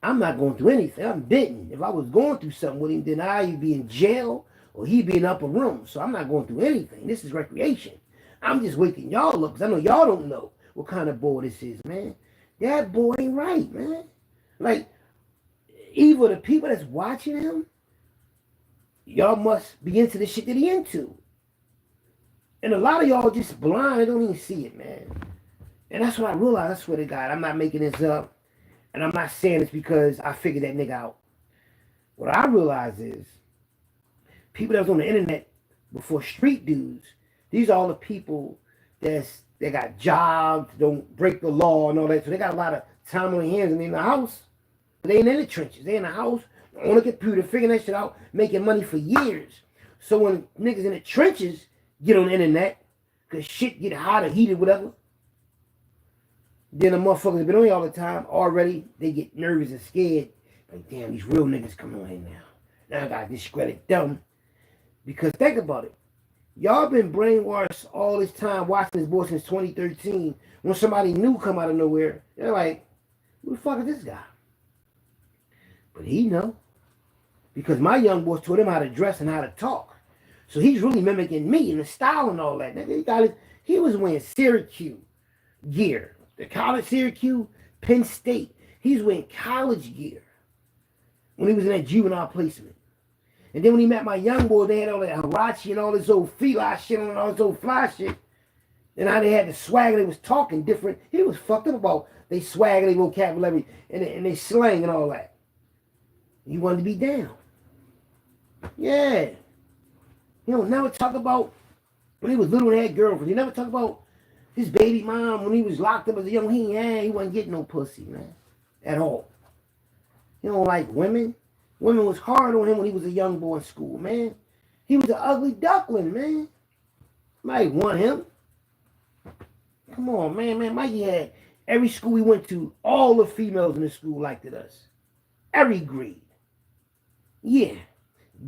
I'm not going through anything. I'm bitten. If I was going through something with him, then I'd be in jail or he'd be in upper room. So I'm not going through anything. This is recreation. I'm just waking y'all up because I know y'all don't know what kind of boy this is, man. That boy ain't right, man. Like, either the people that's watching him, y'all must be into the shit that he into. And a lot of y'all just blind. They don't even see it, man. And that's what I realized. I swear to God, I'm not making this up. And I'm not saying this because I figured that nigga out. What I realize is, people that was on the internet before street dudes, these are all the people they got jobs, don't break the law and all that. So they got a lot of time on their hands and they in the house. But they ain't in the trenches. They in the house, on a computer, figuring that shit out, making money for years. So when niggas in the trenches get on the internet, because shit get hot or heated, whatever, then the motherfuckers that been on here all the time, already, they get nervous and scared. Like, damn, these real niggas coming on here now. Now I gotta discredit them. Because think about it. Y'all been brainwashed all this time watching this boy since 2013. When somebody new come out of nowhere, they're like, who the fuck is this guy? But he know. Because my young boys taught him how to dress and how to talk. So he's really mimicking me and the style and all that. He was wearing Syracuse gear. The college Syracuse, Penn State. He's wearing college gear when he was in that juvenile placement. And then when he met my young boy, they had all that Hirachi and all this old fila shit and all this old fly shit. And how they had the swagger, they was talking different. He was fucked up about they swagger, they vocabulary, and they slang and all that. He wanted to be down. Yeah. He don't never talk about when he was little and had girlfriends. He never talk about his baby mom when he was locked up as a young. He wasn't getting no pussy, man, at all. He don't like women. Women was hard on him when he was a young boy in school, man. He was an ugly duckling, man. Might want him. Come on, man. Mikey had every school we went to, all the females in the school liked us. Every grade. Yeah.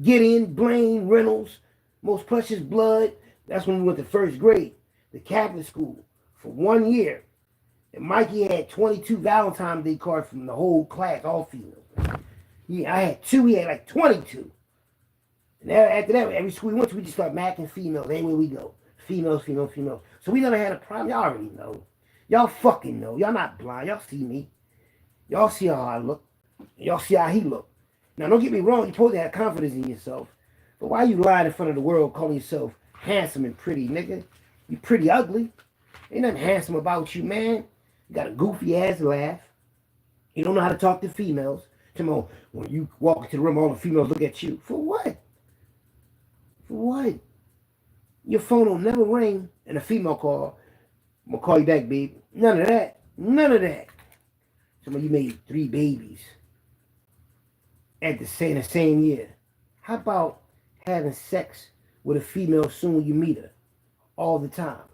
Gideon, Blaine, Reynolds, Most Precious Blood. That's when we went to first grade. The Catholic school. For 1 year. And Mikey had 22 Valentine's Day cards from the whole class, all females. I had 2, he had like 22. And after that, every school we went to, we just start macking females everywhere we go. Females. So we never had a problem. Y'all already know. Y'all fucking know. Y'all not blind. Y'all see me. Y'all see how I look. Y'all see how he look. Now, don't get me wrong. You're supposed to have confidence in yourself. But why you lying in front of the world calling yourself handsome and pretty, nigga? You pretty ugly. Ain't nothing handsome about you, man. You got a goofy ass laugh. You don't know how to talk to females. Come on, when you walk into the room, all the females look at you. For what? For what? Your phone will never ring and a female call. I'm going to call you back, babe. None of that. None of that. Some of you made 3 babies at the same year. How about having sex with a female soon when you meet her? All the time.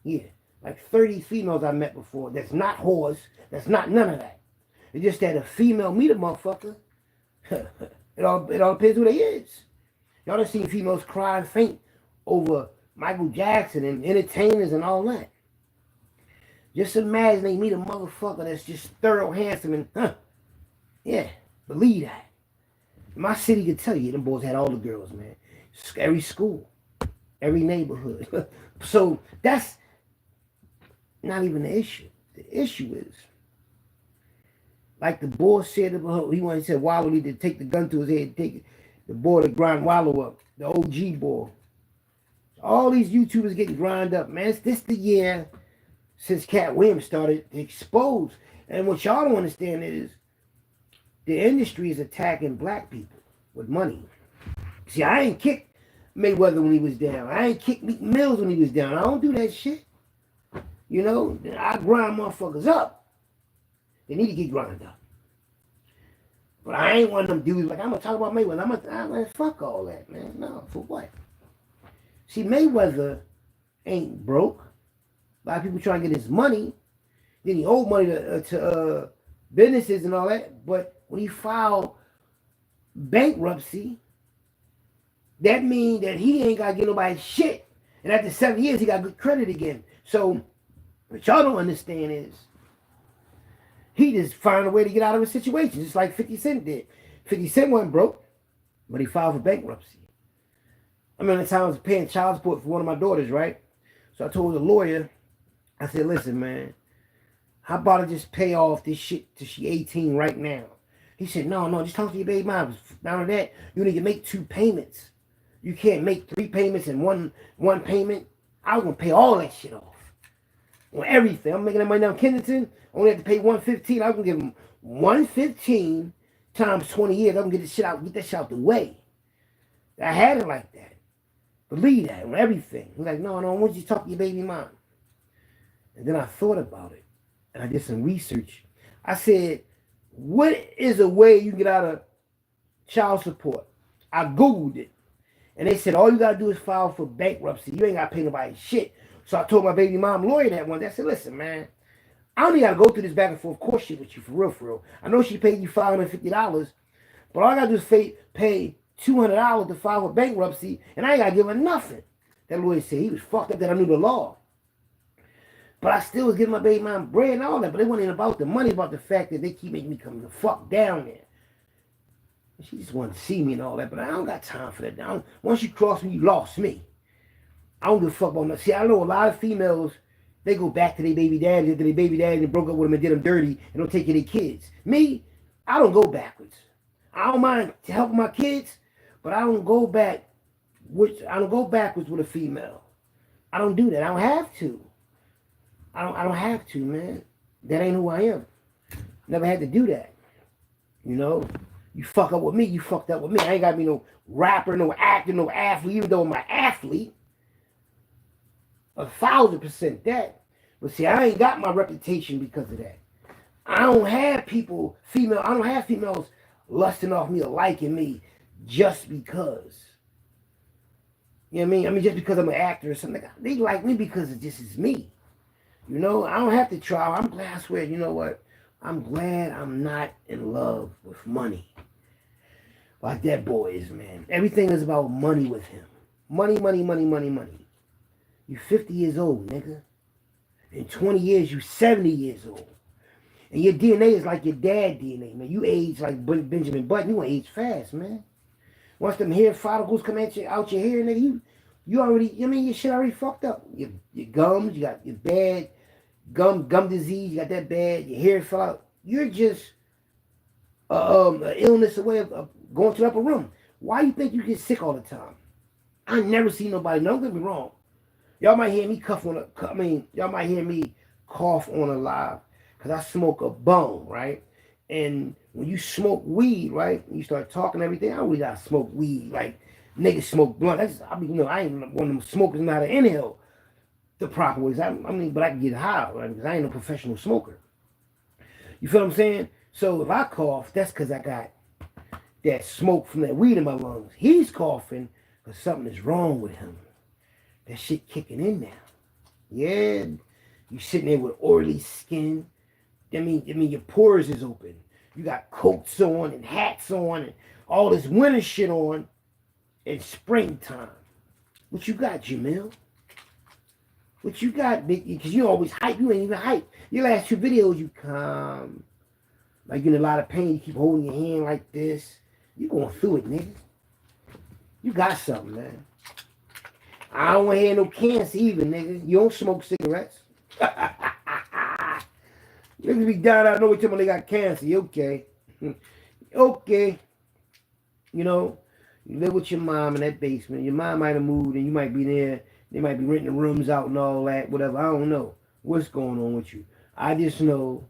Yeah. Like 30 females I met before. That's not whores. That's not none of that. It's just that a female meet a motherfucker. It all depends who they is. Y'all done seen females cry and faint over Michael Jackson and entertainers and all that. Just imagine they meet a motherfucker that's just thorough, handsome, and yeah, believe that. My city could tell you, them boys had all the girls, man. Every school, every neighborhood. So that's not even the issue. The issue is, like the boy said, he said Wallow need to take the gun to his head, take the boy to grind Wallow up, the OG boy. All these YouTubers getting grind up, man. This the year since Cat Williams started to expose. And what y'all don't understand is the industry is attacking black people with money. See, I ain't kicked Mayweather when he was down. I ain't kicked Meek Mills when he was down. I don't do that shit. You know, I grind motherfuckers up. They need to get grind up. But I ain't one of them dudes like, I'm going to talk about Mayweather. I'm fuck all that, man. No, for what? See, Mayweather ain't broke. A lot of people trying to get his money. Then he owed money to businesses and all that. But when he filed bankruptcy, that means that he ain't got to get nobody shit. And after 7 years, he got good credit again. So what y'all don't understand is he just found a way to get out of a situation, just like 50 Cent did. 50 Cent wasn't broke, but he filed for bankruptcy. I mean, at the time I was paying child support for one of my daughters, right? So I told the lawyer, I said, listen, man, how about I just pay off this shit till she 18 right now? He said, no, just talk to your baby mom. Not only that, you need to make 2 payments. You can't make 3 payments and one payment. I was going to pay all that shit off. On everything. I'm making that money now in Kensington. I only have to pay $115. I can give him $115 times 20 years. I can get this shit out, get that shit out the way. I had it like that. Believe that on everything. He's like, no, I want you to talk to your baby mom. And then I thought about it. And I did some research. I said, what is a way you can get out of child support? I Googled it. And they said, all you got to do is file for bankruptcy. You ain't got to pay nobody shit. So I told my baby mom lawyer that one day. I said, listen, man, I don't even got to go through this back and forth court shit with you for real. I know she paid you $550, but all I got to do is pay $200 to file for bankruptcy, and I ain't got to give her nothing. That lawyer said he was fucked up that I knew the law. But I still was giving my baby mom bread and all that, but it wasn't about the money, about the fact that they keep making me come the fuck down there. She just wanted to see me and all that, but I don't got time for that. Once you cross me, you lost me. I don't give a fuck about nothing. See, I know a lot of females, they go back to their baby daddy after their baby daddy and broke up with them and did them dirty and don't take care of their kids. Me, I don't go backwards. I don't mind helping my kids, but I don't go backwards with a female. I don't do that. I don't have to. I don't have to, man. That ain't who I am. Never had to do that. You know? You fuck up with me, you fucked up with me. I ain't gotta be no rapper, no actor, no athlete, even though I'm an athlete. 1,000% that. But see, I ain't got my reputation because of that. I don't have females lusting off me or liking me just because. You know what I mean? I mean, just because I'm an actor or something. They like me because this is me. You know, I don't have to try. I'm glad, I swear, you know what? I'm glad I'm not in love with money. Like that boy is, man. Everything is about money with him. Money, money, money, money, money. You 50 years old, nigga. In 20 years, you 70 years old. And your DNA is like your dad DNA, man. You age like Benjamin Button. You want to age fast, man. Once them hair follicles come out your hair, nigga, you already, I mean, your shit already fucked up. Your gums, you got your bad gum disease, you got that bad, your hair fell out. You're just an illness away of going to the upper room. Why you think you get sick all the time? I never see nobody, don't get me wrong. Y'all might hear me y'all might hear me cough on a live because I smoke a bone, right? And when you smoke weed, right, and you start talking everything, I don't really gotta smoke weed. Like, niggas smoke blunt. I ain't one of them smokers not to inhale the proper ways. I mean, but I can get high, right? Because I ain't no professional smoker. You feel what I'm saying? So if I cough, that's because I got that smoke from that weed in my lungs. He's coughing because something is wrong with him. That shit kicking in now. Yeah, you sitting there with oily skin. I mean, your pores is open. You got coats on and hats on and all this winter shit on in springtime. What you got, Jamil? What you got, big? Because you always hype. You ain't even hype. Your last 2 videos, you calm. Like you're in a lot of pain. You keep holding your hand like this. You going through it, nigga. You got something, man. I don't want to hear no cancer either, nigga. You don't smoke cigarettes. Niggas be down out nowhere till they got cancer. You okay? Okay. You know, you live with your mom in that basement. Your mom might have moved and you might be there. They might be renting the rooms out and all that, whatever. I don't know what's going on with you. I just know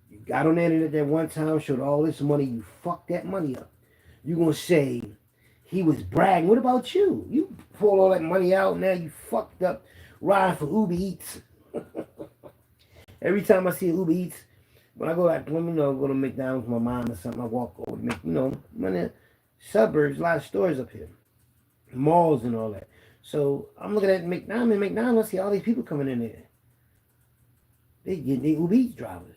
you got on the internet that one time, showed all this money. You fucked that money up. You're going to say he was bragging. What about you? You pulled all that money out. Now you fucked up riding for Uber Eats. Every time I see Uber Eats, when I go like, let me know, go to McDonald's with my mom or something, I walk over to I'm in the suburbs, a lot of stores up here, malls and all that. So I'm looking at McDonald's, I see all these people coming in there. They get their Uber Eats drivers.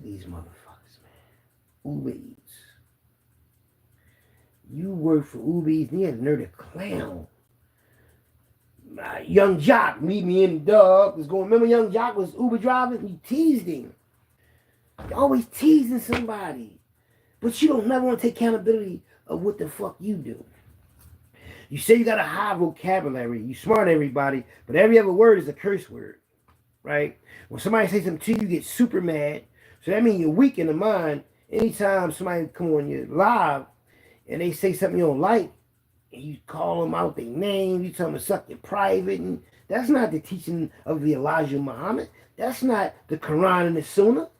These motherfuckers, man. Uber Eats. You work for Uber Eats, and you had the nerve to clown. Young Jock, meet me in the dog. Remember Young Jock was Uber driving? You teased him. You're always teasing somebody. But you don't never want to take accountability of what the fuck you do. You say you got a high vocabulary. You smart everybody, but every other word is a curse word. Right? When somebody says something to you, you get super mad. So that means you're weak in the mind. Anytime somebody come on your live and they say something you don't like, and you call them out their name, you tell them to suck your private, and that's not the teaching of the Elijah Muhammad. That's not the Quran and the Sunnah.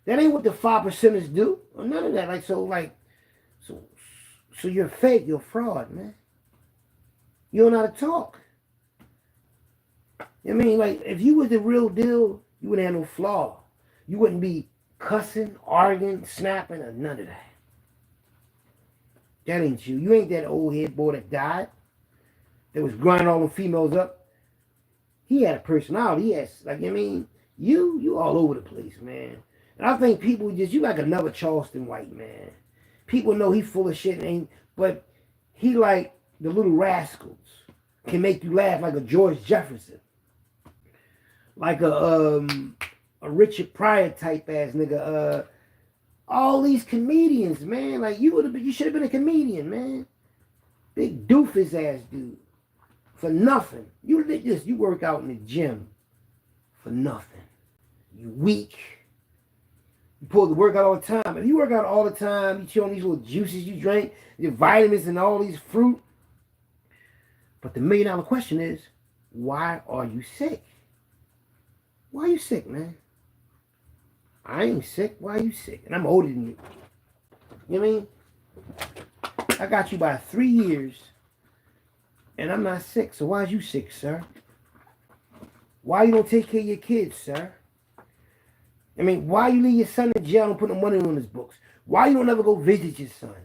That ain't what the 5%ers do, or none of that. So you're fake, you're a fraud, man. You don't know how to talk. I mean, like, if you was the real deal, you wouldn't have no flaw. You wouldn't be cussing, arguing, snapping, or none of that. That ain't you. You ain't that old head boy that died, that was grinding all the females up. He had a personality. He has, you all over the place, man. And I think people you like another Charleston White, man. People know he full of shit, but he like the Little Rascals. Can make you laugh like a George Jefferson. Like a Richard Pryor type ass nigga. All these comedians, man. Like you should have been a comedian, man. Big doofus ass dude. For nothing. You work out in the gym for nothing. You weak. You pull the workout all the time. If you work out all the time, you chew on these little juices you drink, your vitamins and all these fruit. But the $1 million question is, why are you sick? Why are you sick, man? I ain't sick. Why are you sick? And I'm older than you. You know what I mean? I got you by 3 years, and I'm not sick. So why is you sick, sir? Why you don't take care of your kids, sir? I mean, why you leave your son in jail and put no money on his books? Why you don't ever go visit your son?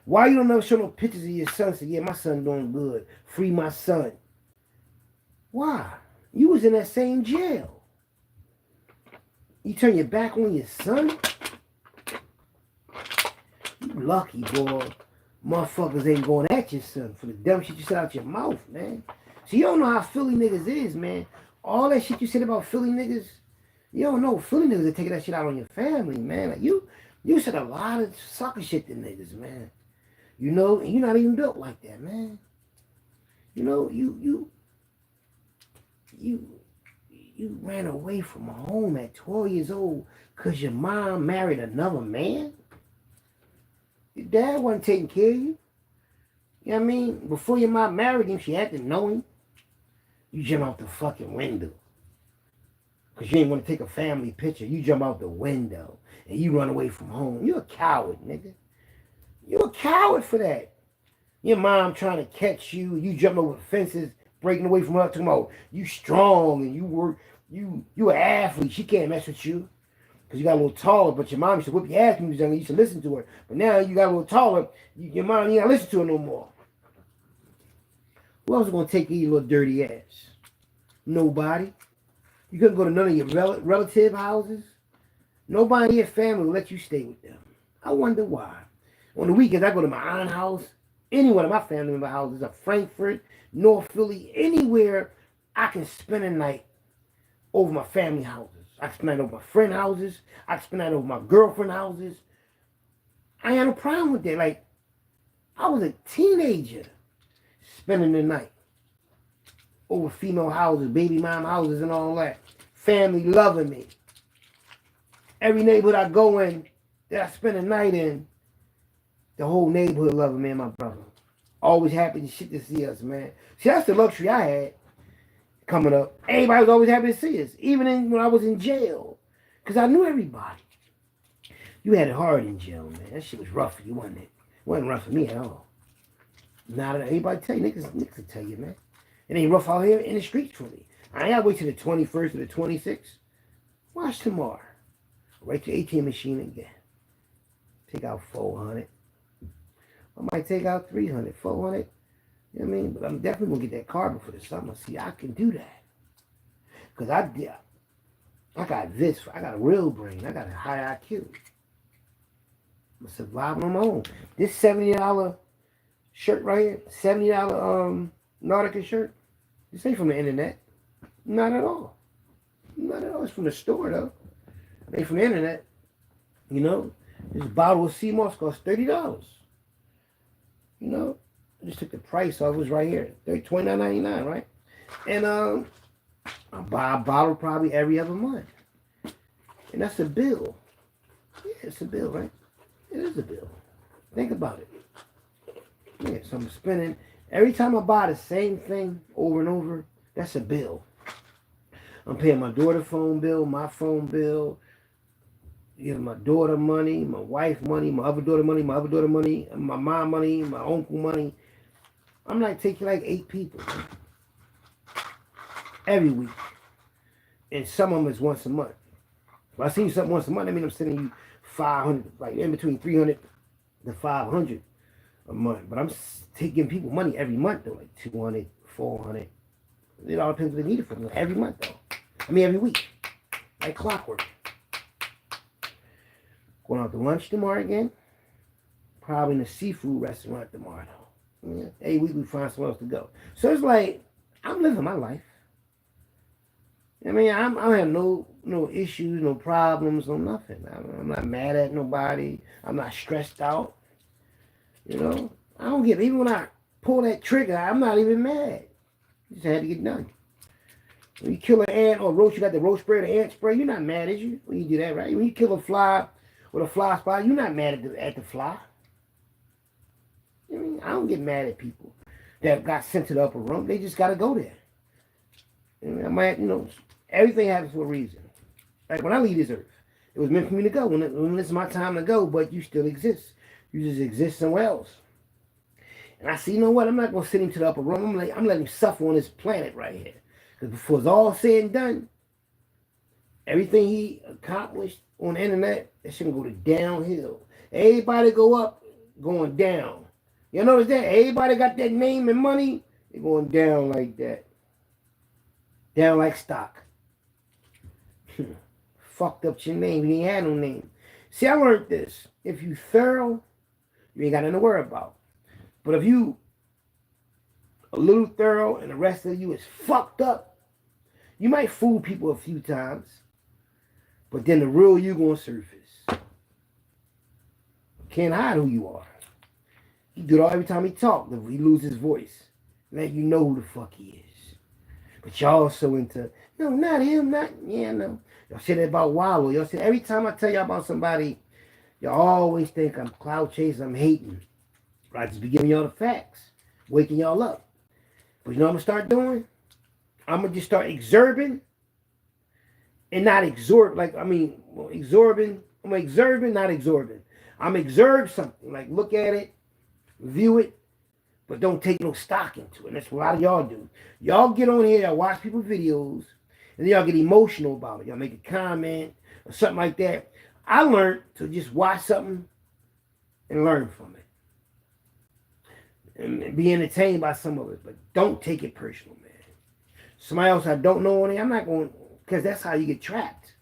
Why you don't ever show no pictures of your son and say, yeah, my son doing good. Free my son. Why? You was in that same jail. You turn your back on your son? You lucky, boy. Motherfuckers ain't going at your son for the dumb shit you said out your mouth, man. So you don't know how Philly niggas is, man. All that shit you said about Philly niggas, you don't know. Philly niggas are taking that shit out on your family, man. Like you said a lot of sucker shit to niggas, man. You know, and you're not even built like that, man. You know, you ran away from home at 12 years old because your mom married another man? Your dad wasn't taking care of you. You know what I mean? Before your mom married him, she had to know him. You jump out the fucking window. Because you didn't want to take a family picture. You jump out the window and you run away from home. You're a coward, nigga. You're a coward for that. Your mom trying to catch you. You jumping over fences, breaking away from her. Talking about you strong and you an athlete. She can't mess with you. Because you got a little taller, but your mom used to whip your ass when you was younger. You used to listen to her. But now you got a little taller, your mom, you ain't listen to her no more. Who else is going to take your little dirty ass? Nobody. You couldn't go to none of your relative houses. Nobody in your family will let you stay with them. I wonder why. On the weekends, I go to my aunt's house. Any one of my family member houses, of Frankfurt, North Philly, anywhere I can spend a night over my family houses. I can spend that over my friend houses. I can spend that over my girlfriend houses. I had no problem with that. Like, I was a teenager spending the night over female houses, baby mom houses and all that. Family loving me. Every neighborhood I go in that I spend a night in, the whole neighborhood loving me and my brother. Always happy to shit to see us, man. See, that's the luxury I had. Coming up, everybody was always happy to see us, even when I was in jail, because I knew everybody. You had it hard in jail, man. That shit was rough for you, wasn't it? It wasn't rough for me at all. Now that anybody tell you, niggas will tell you, man. It ain't rough out here in the streets for me. I ain't gotta wait till the 21st or the 26th. Watch tomorrow. Right to the ATM machine again. Take out 400. I might take out 300, 400. You know what I mean? But I'm definitely going to get that car before the summer. See, I can do that. Because I got this. I got a real brain. I got a high IQ. I'm surviving on my own. This $70 shirt right here, $70 Nautica shirt, this ain't from the internet. Not at all. Not at all. It's from the store, though. It ain't from the internet. You know? This bottle of sea moss costs $30. You know? I just took the price off. It was right here. $29.99, right? And I buy a bottle probably every other month. And that's a bill. Yeah, it's a bill, right? It is a bill. Think about it. Yeah, so I'm spending, every time I buy the same thing over and over, that's a bill. I'm paying my daughter's phone bill, my phone bill, giving my daughter money, my wife money, my other daughter money, my mom money, my uncle money. I'm like taking like 8 people every week. And some of them is once a month. If I see you something once a month, I mean I'm sending you 500, like in between 300 to 500 a month. But I'm taking people money every month though, like 200, 400. It all depends what they need it for. Every month though. I mean every week. Like clockwork. Going out to lunch tomorrow again. Probably in a seafood restaurant tomorrow though. Yeah, every week we find somewhere else to go. So it's like, I'm living my life. I mean, I don't have no issues, no problems, no nothing. I'm not mad at nobody. I'm not stressed out. You know? I don't get, even when I pull that trigger, I'm not even mad. It just had to get done. When you kill an ant or roach, you got the roach spray or the ant spray, you're not mad at you when you do that, right? When you kill a fly with a fly spider, you're not mad at the fly. I mean, I don't get mad at people that got sent to the upper room. They just got to go there. I mean, everything happens for a reason. Like when I leave this earth, It was meant for me to go when it's my time to go, but you still exist. You just exist somewhere else. And I said, you know what? I'm not going to send him to the upper room. I'm letting him suffer on this planet right here. Because before it's all said and done, everything he accomplished on the internet, that shouldn't go to downhill. Everybody go up, going down. You notice that? Everybody got that name and money, they're going down like that. Down like stock. Fucked up your name. You ain't had no name. See, I learned this. If you thorough, you ain't got nothing to worry about. But if you a little thorough and the rest of you is fucked up, you might fool people a few times, but then the real you gonna surface. Can't hide who you are. He do it all every time he talk. He lose his voice. Let you know who the fuck he is. But y'all so into, no, not him, no. Y'all say that about Wallow. Y'all say every time I tell y'all about somebody, y'all always think I'm cloud chasing, I'm hating. But I just be giving y'all the facts, waking y'all up. But you know what I'm gonna start doing? I'm gonna just start exurbing and not exhort. Exorbing. I'm exurbing, not exorbing. I'm exurb something. Like look at it, view it, but don't take no stock into it. And that's what a lot of y'all do. Y'all get on here, y'all watch people's videos, and then y'all get emotional about it. Y'all make a comment or something like that. I learned to just watch something and learn from it. And be entertained by some of it, but don't take it personal, man. Somebody else I don't know on it, I'm not going, because that's how you get trapped.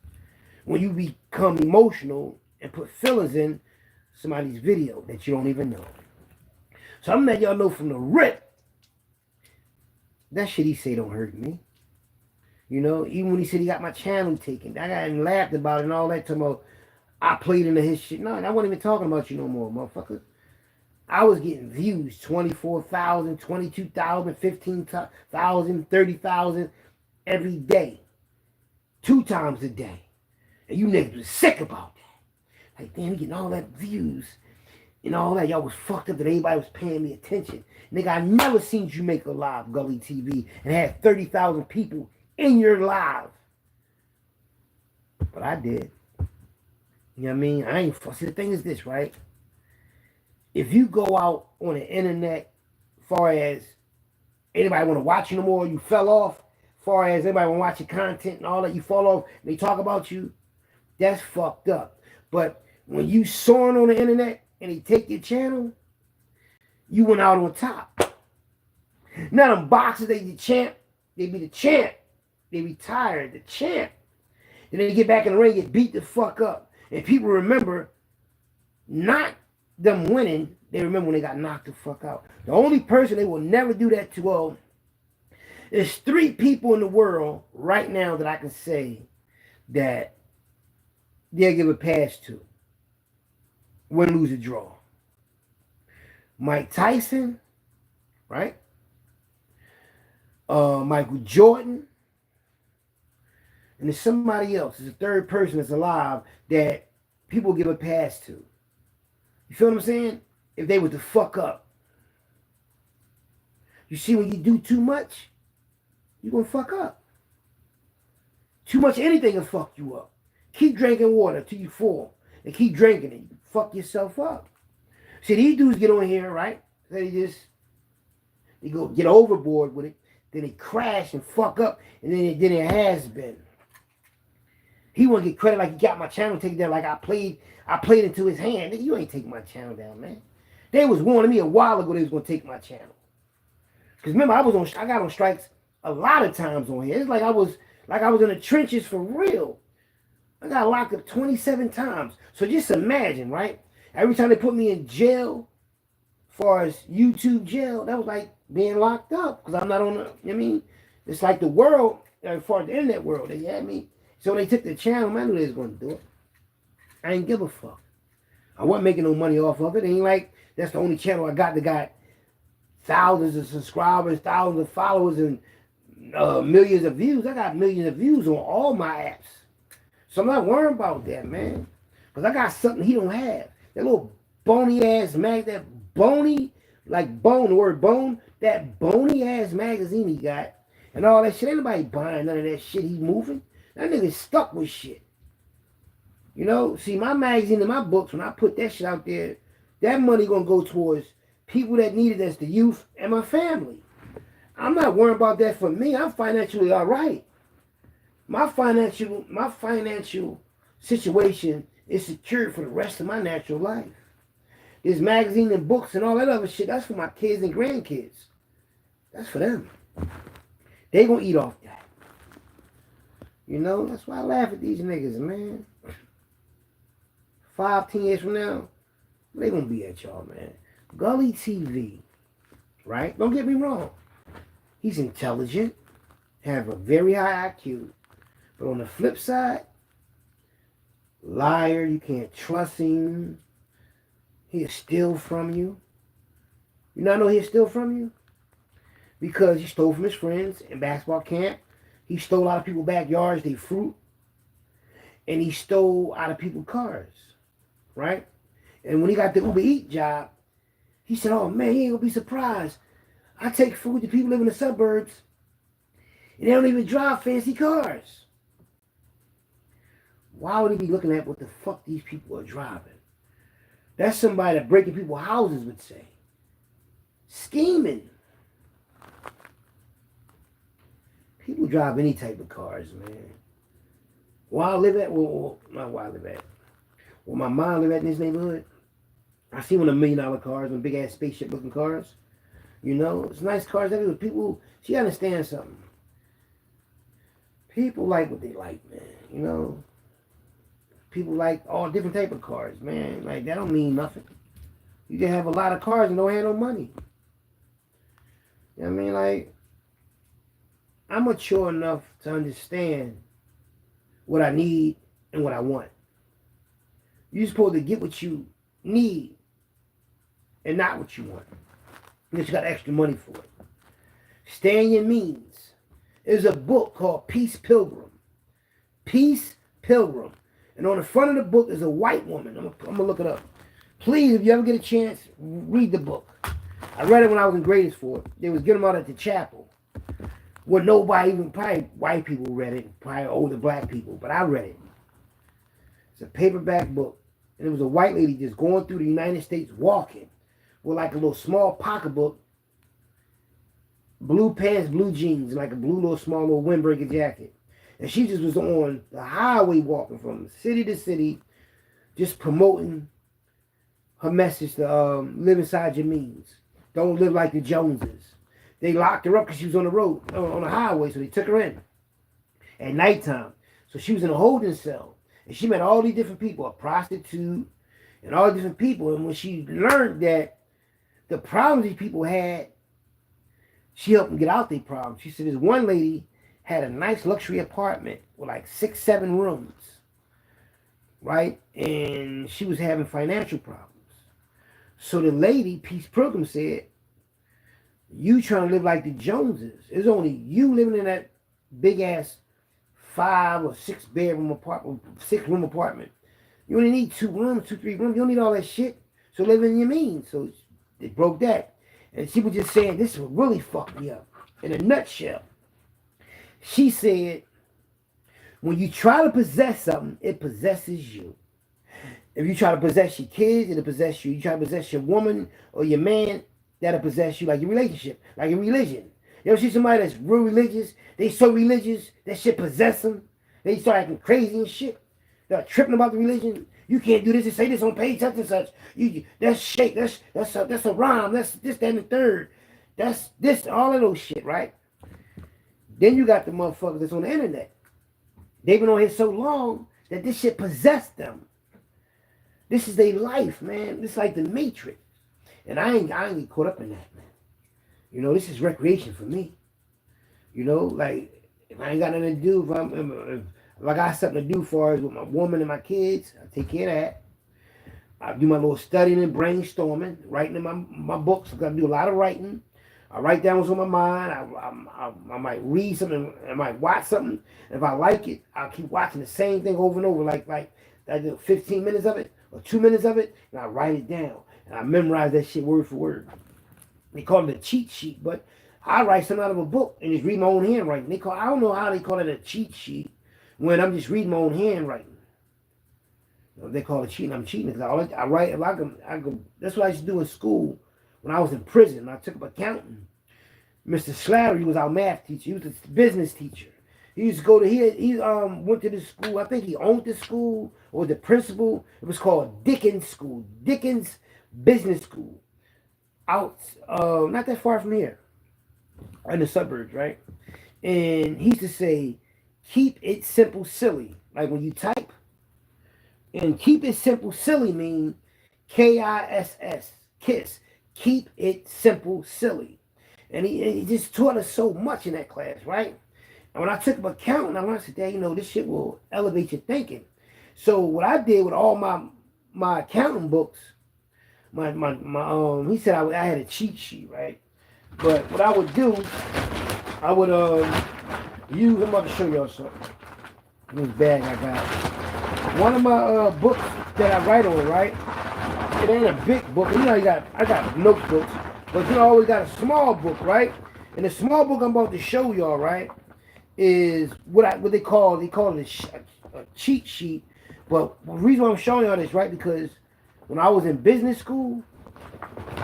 When you become emotional and put fillers in somebody's video that you don't even know. So I'm letting y'all know from the rip, that shit he say don't hurt me. You know, even when he said he got my channel taken, I got him laughed about it and all that, talking about I played into his shit. No, I wasn't even talking about you no more, motherfucker. I was getting views, 24,000, 22,000, 15,000, 30,000 every day. 2 times a day. And you niggas was sick about that. Like, damn, you getting all that views and all that. Y'all was fucked up that everybody was paying me attention. Nigga, I never seen you make a live Gully TV and have 30,000 people in your live. But I did. You know what I mean? I ain't, see, the thing is this, right? If you go out on the internet, far as anybody want to watch you no more, you fell off, far as anybody want to watch your content and all that, you fall off, and they talk about you, that's fucked up. But when you soaring on the internet and they take your channel, you went out on top. Now them boxers, they the champ, they be the champ. They retired, the champ. Then they get back in the ring, get beat the fuck up. And people remember not them winning, they remember when they got knocked the fuck out. The only person they will never do that to, well, there's 3 people in the world right now that I can say that they'll give a pass to. Win, lose, or draw. Mike Tyson, right? Michael Jordan. And there's somebody else. There's a 3rd person that's alive that people give a pass to. You feel what I'm saying? If they were to fuck up. You see, when you do too much, you're going to fuck up. Too much anything will fuck you up. Keep drinking water till you fall. And keep drinking it. You fuck yourself up. See, these dudes get on here, right? They go get overboard with it. Then they crash and fuck up. And then it has been. He want to get credit like he got my channel taken down, like I played into his hand. You ain't taking my channel down, man. They was warning me a while ago they was gonna take my channel. Cause remember, I got on strikes a lot of times on here. It's like I was in the trenches for real. I got locked up 27 times. So just imagine, right? Every time they put me in jail, as far as YouTube jail, that was like being locked up. Cause I'm not on the, you know what I mean? It's like the world, as far as the internet world, they had me. So when they took the channel, man, I knew they was going to do it. I ain't give a fuck. I wasn't making no money off of it. It ain't like that's the only channel I got that got thousands of subscribers, thousands of followers, and millions of views. I got millions of views on all my apps. So I'm not worrying about that, man. Because I got something he don't have. That little bony ass mag, that bony, like bone, the word bone, that bony ass magazine he got, and all that shit. Ain't nobody buying none of that shit he's moving. That nigga's stuck with shit. You know, see, my magazine and my books, when I put that shit out there, that money gonna go towards people that need it, as the youth and my family. I'm not worrying about that for me. I'm financially all right. My financial situation is secured for the rest of my natural life. This magazine and books and all that other shit, that's for my kids and grandkids. That's for them. They gonna eat off that. You know, that's why I laugh at these niggas, man. 5-10 years from now, they gonna be at y'all, man. Gully TV, right? Don't get me wrong. He's intelligent, have a very high IQ. But on the flip side, liar, you can't trust him. He'll steal from you. You not know he'll steal from you? Because he stole from his friends in basketball camp. He stole out of people's backyards, their fruit. And he stole out of people's cars. Right? And when he got the Uber Eats job, he said, oh man, he ain't gonna be surprised. I take food to people who live in the suburbs, and they don't even drive fancy cars. Why would he be looking at what the fuck these people are driving? That's somebody that breaking people's houses would say. Scheming. People drive any type of cars, man. Where I live at, well, not where I live at. Where my mom live at in this neighborhood, I see one of $1 million cars, one big ass spaceship looking cars. You know, it's nice cars. People, she understands something. People like what they like, man. You know, people like all different type of cars, man. Like, that don't mean nothing. You can have a lot of cars and don't have no money. You know what I mean? Like, I'm mature enough to understand what I need and what I want. You're supposed to get what you need and not what you want. Unless you got extra money for it. Stay in your means. There's a book called Peace Pilgrim. Peace Pilgrim. And on the front of the book is a white woman. I'm going to look it up. Please, if you ever get a chance, read the book. I read it when I was in grade school. They was getting them out at the chapel. Well, nobody, even probably white people read it. Probably older black people. But I read it. It's a paperback book. And it was a white lady just going through the United States walking with like a little small pocketbook, blue pants, blue jeans, and like a blue little small little windbreaker jacket. And she just was on the highway walking from city to city, just promoting her message to live inside your means. Don't live like the Joneses. They locked her up because she was on the road, on the highway, so they took her in at nighttime. So she was in a holding cell. And she met all these different people, a prostitute, and all different people. And when she learned that the problems these people had, she helped them get out their problems. She said this one lady had a nice luxury apartment with like 6-7 rooms, right? And she was having financial problems. So the lady, Peace Pilgrim, said, you trying to live like the Joneses. It's only you living in that big ass 5 or 6 bedroom apartment, 6 room apartment. You only need 2 rooms, 2, 3 rooms. You don't need all that shit. So live in your means. So they broke that. And she was just saying, this would really fuck me up. In a nutshell, she said, when you try to possess something, it possesses you. If you try to possess your kids, it'll possess you. You try to possess your woman or your man, that'll possess you, like your relationship, like your religion. You ever see somebody that's real religious? They so religious, that shit possess them. They start acting crazy and shit. They're tripping about the religion. You can't do this and say this on page such and such. That's shake. That's a rhyme. That's this, that, and the third. That's this, all of those shit, right? Then you got the motherfuckers that's on the internet. They've been on here so long that this shit possessed them. This is their life, man. It's like the Matrix. And I ain't get caught up in that, man. You know, this is recreation for me. You know, like, if I ain't got nothing to do, if I got something to do for us with my woman and my kids, I take care of that. I do my little studying and brainstorming, writing in my books. I gotta do a lot of writing. I write down what's on my mind. I might read something. I might watch something. If I like it, I'll keep watching the same thing over and over. Like I do 15 minutes of it or 2 minutes of it, and I write it down. And I memorize that shit word for word. They call it a cheat sheet, but I write something out of a book and just read my own handwriting. I don't know how they call it a cheat sheet when I'm just reading my own handwriting. They call it cheating. I'm cheating because I write. If I can. That's what I used to do in school when I was in prison. I took up accounting. Mr. Slattery was our math teacher. He was a business teacher. He used to go to he went to this school. I think he owned the school or the principal. It was called Dickens School, Dickens Business School, out not that far from here, in the suburbs, right? And he used to say, "Keep it simple, silly." Like when you type, and "keep it simple, silly" mean KISS, kiss. Keep it simple, silly. And he just taught us so much in that class, right? And when I took up accounting, I learned that, this shit will elevate your thinking. So what I did with all my accounting books, he said I had a cheat sheet, right? But what I would do, I would use, I'm about to show y'all something. This bag I got. One of my books that I write on, right? It ain't a big book. I got notebooks, but I always got a small book, right? And the small book I'm about to show y'all, right, is what they call it a cheat sheet. But the reason why I'm showing y'all this, right, because when I was in business school,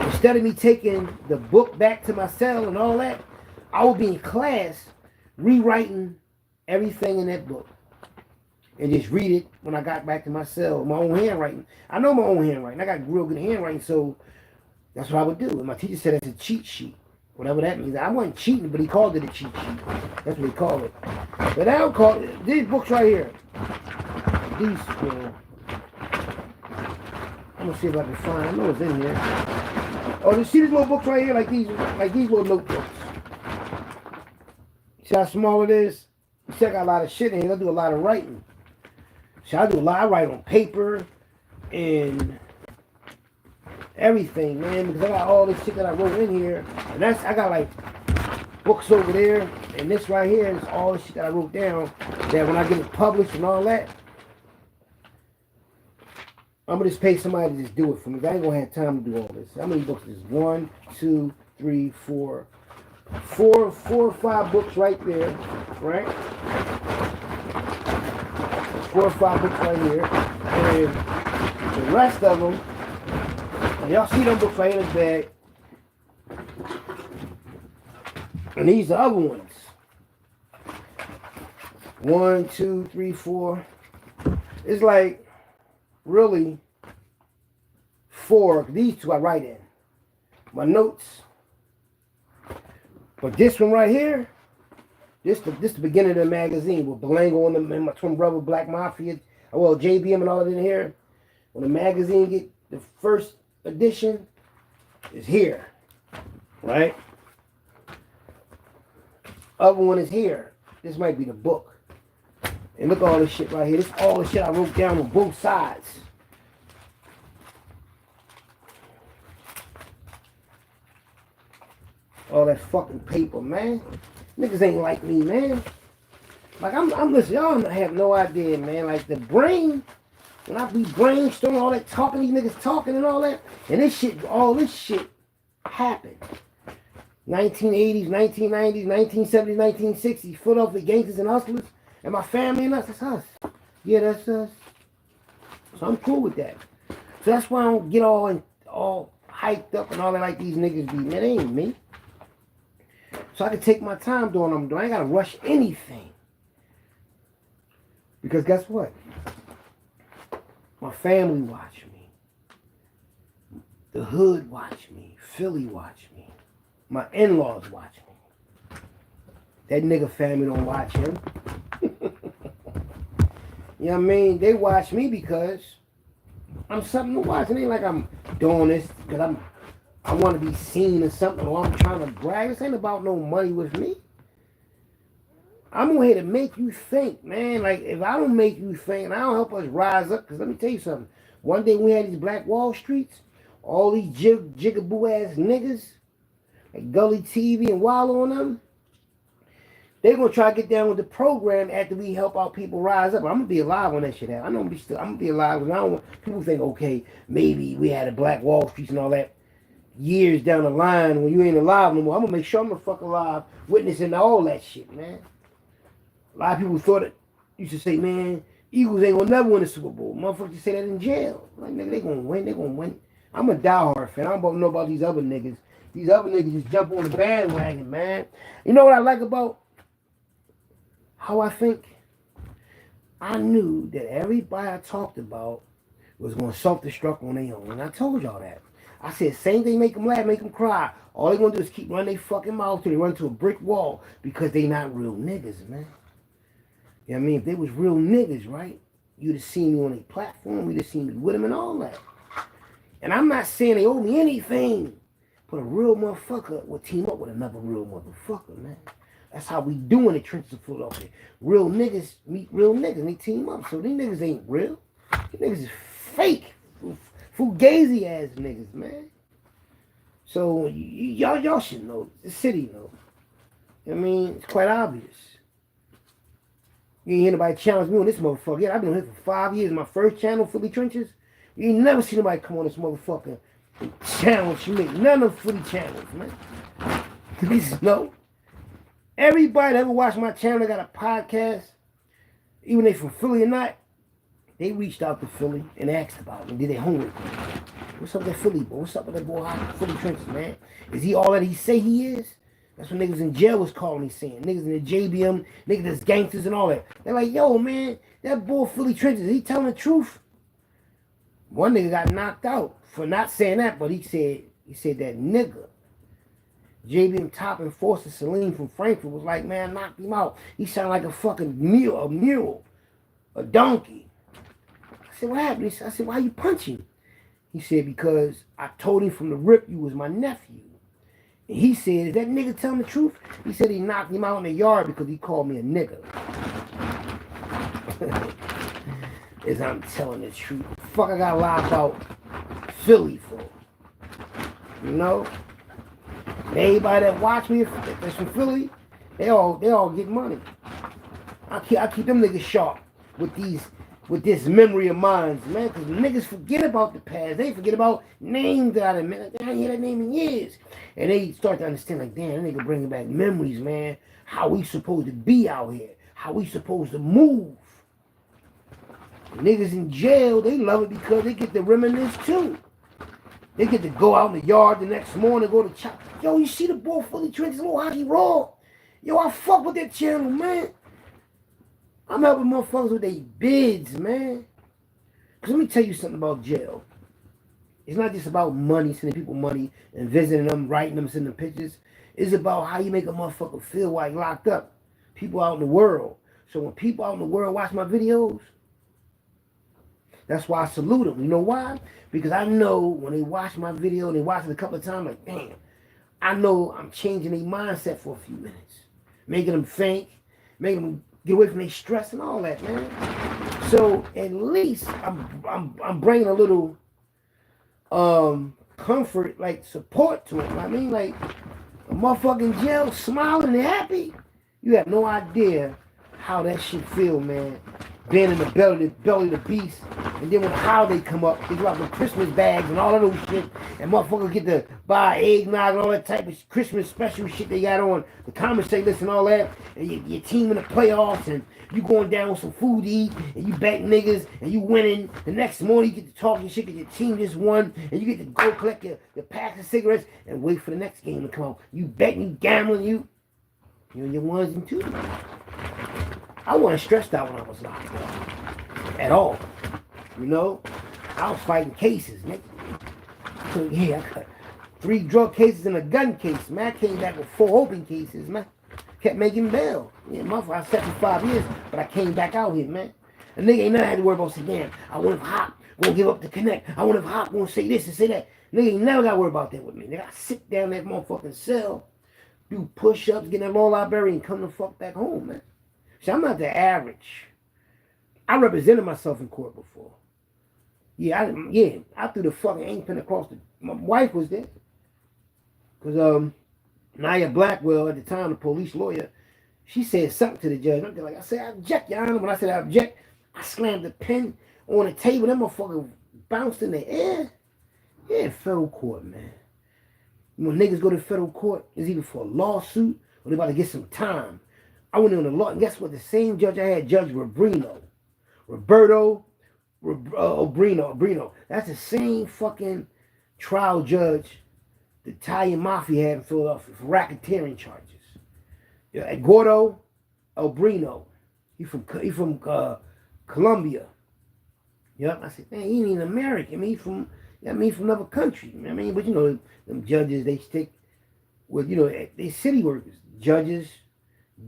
instead of me taking the book back to my cell and all that, I would be in class rewriting everything in that book and just read it when I got back to my cell. My own handwriting. I know my own handwriting. I got real good handwriting, so that's what I would do. And my teacher said it's a cheat sheet. Whatever that means. I wasn't cheating, but he called it a cheat sheet. That's what he called it. But I don't call it. These books right here. These, I'm going to see if I can find. I know it's in here. Oh, you see these little books right here? Like these little notebooks. See how small it is? You see I got a lot of shit in here. I do a lot of writing. See, I do a lot. I write on paper and everything, man, because I got all this shit that I wrote in here, and I got like books over there, and this right here is all the shit that I wrote down, that when I get it published and all that, I'm gonna just pay somebody to just do it for me. I ain't gonna have time to do all this. How many books is this? 1, 2, 3, 4 or 5 books right there, right? 4 or 5 books right here, and the rest of them, y'all see them books right in this bag. And these are other ones. 1, 2, 3, 4. It's like really 4. These 2 I write in. My notes. But this one right here, this the beginning of the magazine with Belango and my twin brother Black Mafia. Well, JBM and all of it in here. When the magazine get the first edition is here, right? Other one is here. This might be the book. And look at all this shit right here. This is all the shit I wrote down on both sides. All that fucking paper, man. Niggas ain't like me, man. Like I'm listening. Y'all have no idea, man. Like the brain. When I be brainstorming all that talking, these niggas talking and all that, and all this shit happened. 1980s, 1990s, 1970s, 1960s, Philadelphia Gangsters and Hustlers, and my family and us, that's us. Yeah, that's us. So I'm cool with that. So that's why I don't get all hyped up and all that like these niggas be. Man, they ain't me. So I can take my time doing what I'm doing. I ain't gotta rush anything. Because guess what? My family watch me. The hood watch me. Philly watch me. My in-laws watch me. That nigga family don't watch him. You know what I mean? They watch me because I'm something to watch. It ain't like I'm doing this because I want to be seen or something, or I'm trying to brag. This ain't about no money with me. I'm here to make you think, man. Like, if I don't make you think, and I don't help us rise up, because let me tell you something. One day we had these Black Wall Streets, all these jigaboo ass niggas, like Gully TV and Wallow on them, they're going to try to get down with the program after we help our people rise up. I'm going to be alive when that shit happens. I'm going to be alive because I don't want people think, okay, maybe we had a Black Wall Streets and all that years down the line when you ain't alive no more. I'm going to make sure I'm the fuck alive witnessing all that shit, man. A lot of people thought it, used to say, man, Eagles ain't gonna never win the Super Bowl. Motherfuckers say that in jail. Like, nigga, they gonna win. They gonna win. I'm a diehard fan. I don't know about these other niggas. These other niggas just jump on the bandwagon, man. You know what I like about how I think? I knew that everybody I talked about was gonna self-destruct on their own. And I told y'all that. I said, same thing make them laugh, make them cry. All they gonna do is keep running their fucking mouth till they run to a brick wall because they not real niggas, man. You know what I mean? If they was real niggas, right? You'd have seen me on a platform. You'd have seen me with them and all that. And I'm not saying they owe me anything. But a real motherfucker will team up with another real motherfucker, man. That's how we do in the trenches of Philadelphia. Real niggas meet real niggas and they team up. So these niggas ain't real. These niggas is fake. Fugazi ass niggas, man. So y'all should know. The city know. You know what I mean? It's quite obvious. You ain't hear nobody challenge me on this motherfucker. Yeah, I've been on here for 5 years. My first channel, Philly Trenches. You ain't never seen nobody come on this motherfucker and challenge me. None of Philly channels, man. Please know. Everybody that ever watched my channel got a podcast, even they from Philly or not, they reached out to Philly and asked about it and did their homework. What's up with that Philly boy? What's up with that boy Philly Trenches, man? Is he all that he say he is? That's what niggas in jail was calling me saying. Niggas in the JBM, niggas that's gangsters and all that. They're like, yo, man, that boy Philly Trenches, is he telling the truth? One nigga got knocked out for not saying that, but he said that nigga. JBM top enforcer Salim from Frankfurt was like, man, knocked him out. He sounded like a fucking mule, a donkey. I said, what happened? I said, why you punching? He said, because I told him from the rip you was my nephew. And he said, is that nigga telling the truth? He said he knocked him out in the yard because he called me a nigga. As I'm telling the truth. Fuck, I gotta lie about Philly for. You know? Everybody that watch me that's from Philly, they all get money. I keep them niggas sharp with this memory of mine, man, because niggas forget about the past. They forget about names that I didn't hear that name in years. And they start to understand, like, damn, that nigga bringing back memories, man. How we supposed to be out here. How we supposed to move. Niggas in jail, they love it because they get to reminisce too. They get to go out in the yard the next morning, go to chop. Yo, you see the boy Philly Trenches, little hockey raw? Yo, I fuck with that channel, man. I'm helping motherfuckers with their bids, man. Because let me tell you something about jail. It's not just about money, sending people money and visiting them, writing them, sending them pictures. It's about how you make a motherfucker feel while you're locked up. People out in the world. So when people out in the world watch my videos, that's why I salute them. You know why? Because I know when they watch my video and they watch it a couple of times, like, damn, I know I'm changing their mindset for a few minutes. Making them think, making them get away from their stress and all that, man. So at least I'm bringing a little comfort, like support to them. I mean, like a motherfucking jail smiling and happy. You have no idea how that shit feel, man. Being in the belly of the beast, and then when the holiday come up, they drop the Christmas bags and all of those shit, and motherfuckers get to buy eggnog and all that type of Christmas special shit they got on, the commentary list and all that, and your team in the playoffs, and you going down with some food to eat, and you bet niggas, and you winning. The next morning you get to talk your shit because your team just won, and you get to go collect your packs of cigarettes and wait for the next game to come out. You betting, you gambling, you and your ones and twos. I wasn't stressed out when I was locked up. At all. You know? I was fighting cases, nigga. So, yeah, I got 3 drug cases and a gun case, man. I came back with 4 open cases, man. Kept making bail. Yeah, motherfucker, I sat for 5 years, but I came back out here, man. A nigga ain't never had to worry about saying, damn, I wonder if Hop gonna give up the connect. I wonder if Hop gonna say this and say that. Nigga ain't never got to worry about that with me. Nigga, I sit down in that motherfucking cell, do push-ups, get in that law library, and come the fuck back home, man. See, I'm not the average. I represented myself in court before. Yeah, I threw the fucking ink pen across my wife was there. Because Naya Blackwell, at the time, the police lawyer, she said something to the judge. I'm like, I said, I object, Your Honor. When I said I object, I slammed the pen on the table. That motherfucker bounced in the air. Yeah, federal court, man. When niggas go to federal court, it's either for a lawsuit or they about to get some time. I went in on the law, and guess what? The same judge I had, Judge Rubino, Roberto Obrino. That's the same fucking trial judge the Italian mafia had in Philadelphia for racketeering charges. Eduardo Obrino. He from Colombia. Yep. I said, man, he ain't even American. I mean, from another country. I mean, but you know, them judges, they stick with, you know, they city workers, judges,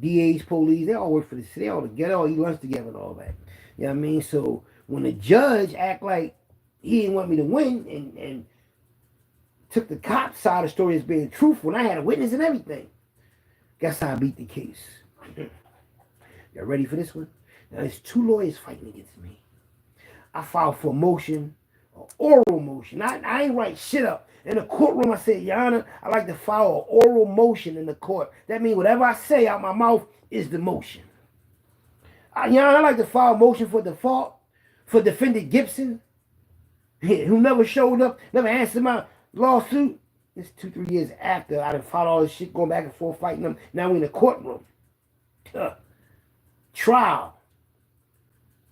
DAs, police, they all work for the city, they all together, all eat lunch together and all that. You know what I mean? So when the judge act like he didn't want me to win and took the cop side of the story as being truthful, and I had a witness and everything, guess how I beat the case? Y'all ready for this one? Now there's 2 lawyers fighting against me. I filed for a motion, an oral motion. I ain't write shit up. In the courtroom, I said, Your Honor, I like to file an oral motion in the court. That means whatever I say out my mouth is the motion. Your Honor, I like to file a motion for default for defendant Gibson, who never showed up, never answered my lawsuit. It's 2-3 years after I done filed all this shit, going back and forth fighting them. Now we in the courtroom. Trial.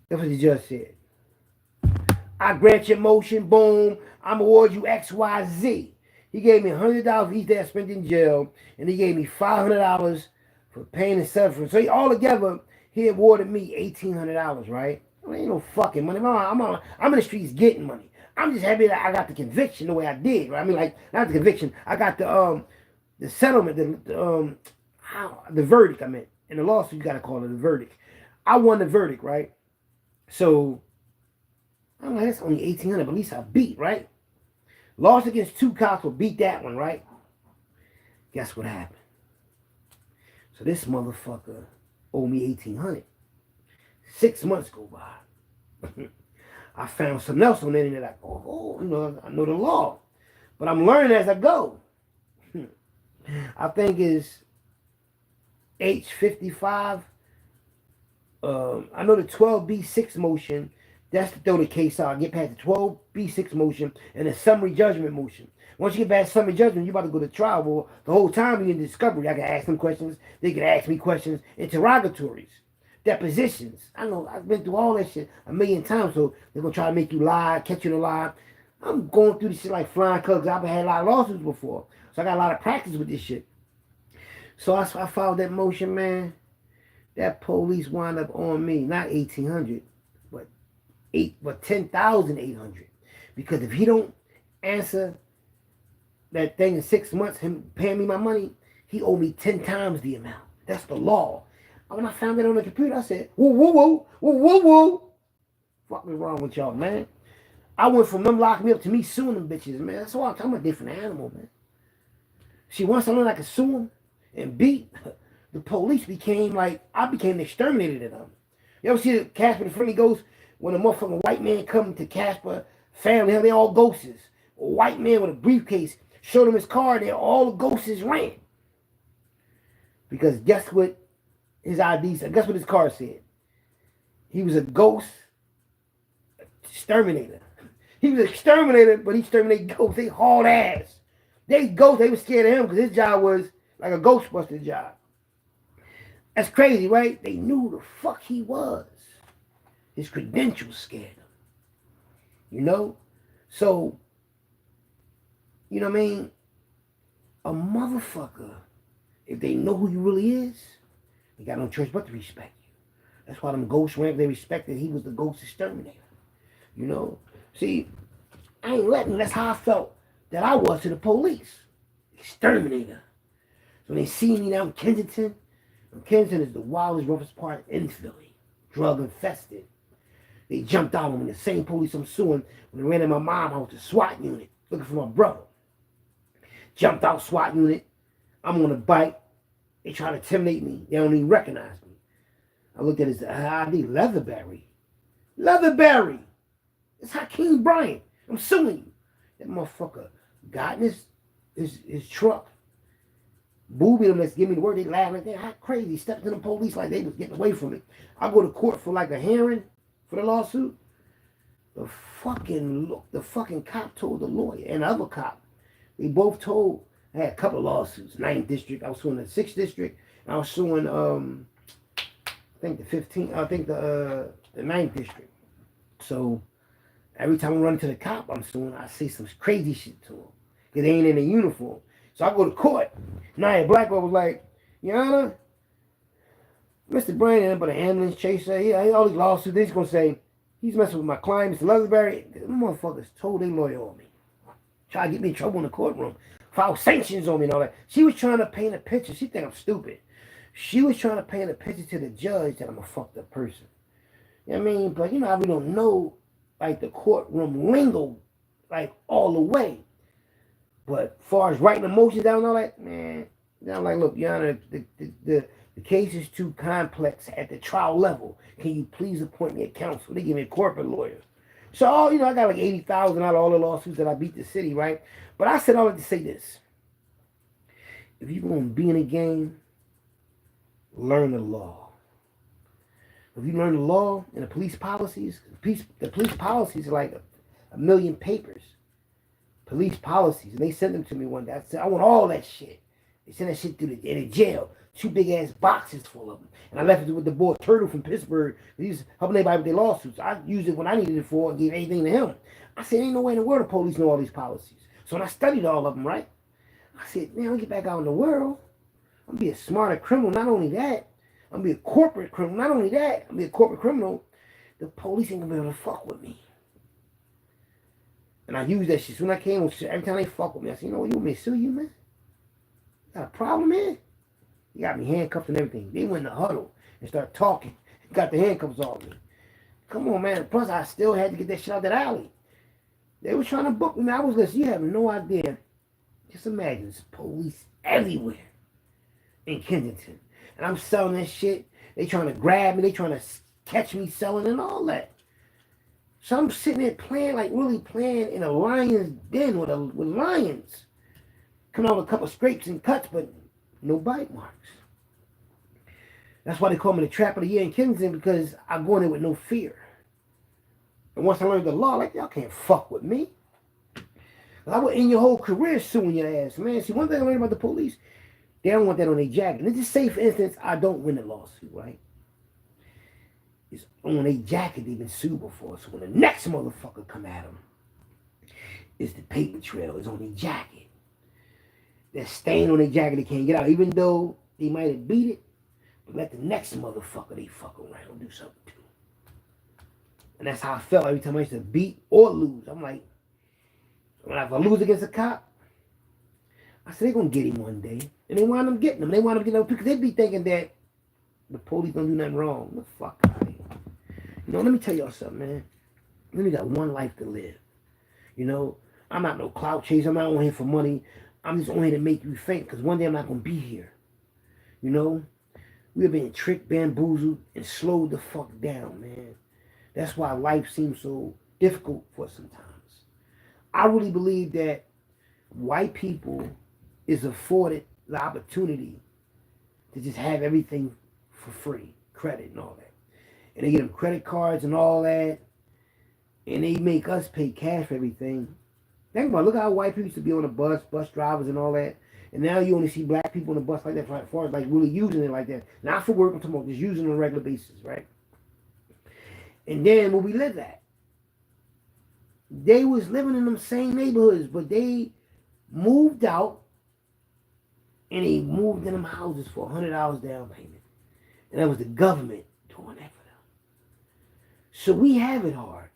That's what the judge said. I grant your motion, boom. I'm award you XYZ. He gave me $100 for each day I spent in jail, and he gave me $500 for pain and suffering. So altogether, he awarded me $1,800, right? Well, ain't no fucking money. I'm in the streets getting money. I'm just happy that I got the conviction the way I did, right? I mean, like, not the conviction. I got the settlement, the verdict, I meant. In the lawsuit, you got to call it a verdict. I won the verdict, right? So I'm like, that's only $1,800, but at least I beat, right? Lost against 2 cops, will beat that one, right? Guess what happened? So this motherfucker owed me $1,800. 6 months go by. I found something else on the internet. Like, you know, I know the law, but I'm learning as I go. I think it's H55. I know the 12B6 motion. That's to throw the case out. Get past the 12B6 motion and the summary judgment motion. Once you get past summary judgment, you're about to go to trial. Well, the whole time you're in discovery. I can ask them questions. They can ask me questions. Interrogatories. Depositions. I know. I've been through all that shit a million times. So they're going to try to make you lie, catch you in a lie. I'm going through this shit like flying colors. I've had a lot of lawsuits before. So I got a lot of practice with this shit. So I filed that motion, man. That police wound up on me. Not $1,800. But $10,800, because if he don't answer that thing in 6 months, him paying me my money, he owe me 10 times the amount. That's the law. And when I found that on the computer, I said, whoa. Fuck me wrong with y'all, man. I went from them locking me up to me suing them bitches, man. That's why I'm talking about a different animal, man. See, once I learned I could sue them and beat, the police became like, I became the exterminator to them. You ever see the Casper the Friendly Ghost? When a motherfucking white man come to Casper family, they all ghosts. A white man with a briefcase showed him his car, and all the ghosts ran. Because guess what his ID said? Guess what his car said? He was a ghost exterminator. He was an exterminator, but he exterminated ghosts. They hauled ass. They ghosts, they were scared of him because his job was like a Ghostbuster job. That's crazy, right? They knew who the fuck he was. His credentials scared him. You know? So, you know what I mean? A motherfucker, if they know who you really is, they got no choice but to respect you. That's why them ghosts ran, they respected he was the ghost exterminator. You know? See, I ain't letting, that's how I felt that I was to the police. Exterminator. So when they see me down in Kensington, and Kensington is the wildest, roughest part in Philly. Drug infested. They jumped out on me. The same police I'm suing when they ran in my mom's house, the SWAT unit, looking for my brother. Jumped out SWAT unit. I'm on a bike. They try to intimidate me. They don't even recognize me. I looked at his ID, Leatherberry. Leatherberry. It's Hakeem Bryant. I'm suing you. That motherfucker got in his truck. Booby them, let's give me the word. They laugh like that. How crazy. Stepped to the police like they was getting away from me. I go to court for like a hearing for the lawsuit. The fucking cop told the lawyer and the other cop. They both told, I had a couple of lawsuits. 9th district. I was suing the 6th district. And I was suing think the 15th, I think the 9th district. So every time I run into the cop, I say some crazy shit to him. Because they ain't in a uniform. So I go to court. Now a black boy was like, Your Honor, Mr. Brandon, but an ambulance chaser, all these lawsuits, they're going to say, he's messing with my client, Mr. Leatherberry. Them motherfuckers told their lawyer on me. Try to get me in trouble in the courtroom. File sanctions on me and all that. She was trying to paint a picture. She think I'm stupid. She was trying to paint a picture to the judge that I'm a fucked up person. You know what I mean? But I really don't know like the courtroom lingo like all the way. But as far as writing emotions down and all that, man, I'm like, look, Your Honor, the case is too complex at the trial level. Can you please appoint me a counsel? They give me a corporate lawyer. So, I got like $80,000 out of all the lawsuits that I beat the city, right? But I said all that to say this. If you're going to be in a game, learn the law. If you learn the law and the police policies, the police policies are like a million papers. Police policies. And they sent them to me one day. I said, I want all that shit. They sent that shit to the jail. 2 big ass boxes full of them. And I left it with the boy Turtle from Pittsburgh. He was helping everybody with their lawsuits. I used it when I needed it for and gave anything to him. I said, ain't no way in the world the police know all these policies. So when I studied all of them, right? I said, man, I'll get back out in the world. I'm going to be a smarter criminal. Not only that, I'm going to be a corporate criminal. Not only that, I'm going to be a corporate criminal. The police ain't going to be able to fuck with me. And I used that shit. So when I came, every time they fuck with me, I said, you know what, you want me to sue you, man? Got a problem, man? You got me handcuffed and everything. They went in the huddle and started talking. Got the handcuffs off me. Come on, man. Plus, I still had to get that shit out that alley. They were trying to book me. I was listening. You have no idea. Just imagine, there's police everywhere in Kensington. And I'm selling that shit. They trying to grab me. They trying to catch me selling and all that. So I'm sitting there playing, like really playing in a lion's den with lions. Coming out with a couple scrapes and cuts, but no bite marks. That's why they call me the Trap of the Year in Kensington, because I go in there with no fear. And once I learned the law, like, y'all can't fuck with me. I would end your whole career suing your ass, man. See, one thing I learned about the police, they don't want that on their jacket. Let's just say, for instance, I don't win the lawsuit, right? It's on their jacket they've been sued before. So when the next motherfucker come at them, it's the paper trail. It's on their jacket. That stain on their jacket they can't get out. Even though they might have beat it, but let the next motherfucker they fuck around do something to. And that's how I felt every time I used to beat or lose. I'm like, when I lose against a cop, I said, they're going to get him one day. And they wind up getting him. They wind up getting him because they be thinking that the police don't do nothing wrong. The fuck out of here. Let me tell y'all something, man. We only got one life to live. I'm not no clout chaser. I'm not on here for money. I'm just on here to make you think, because one day I'm not going to be here. We're being tricked, bamboozled, and slowed the fuck down, man. That's why life seems so difficult for us sometimes. I really believe that white people is afforded the opportunity to just have everything for free, credit and all that. And they get them credit cards and all that, and they make us pay cash for everything. Think about it. Look how white people used to be on the bus drivers and all that. And now you only see black people on the bus like that, as far as like really using it like that. Not for work, I'm talking about just using it on a regular basis, right? And then where we live at, they was living in them same neighborhoods, but they moved out and they moved in them houses for $100 down payment. And that was the government doing that for them. So we have it hard.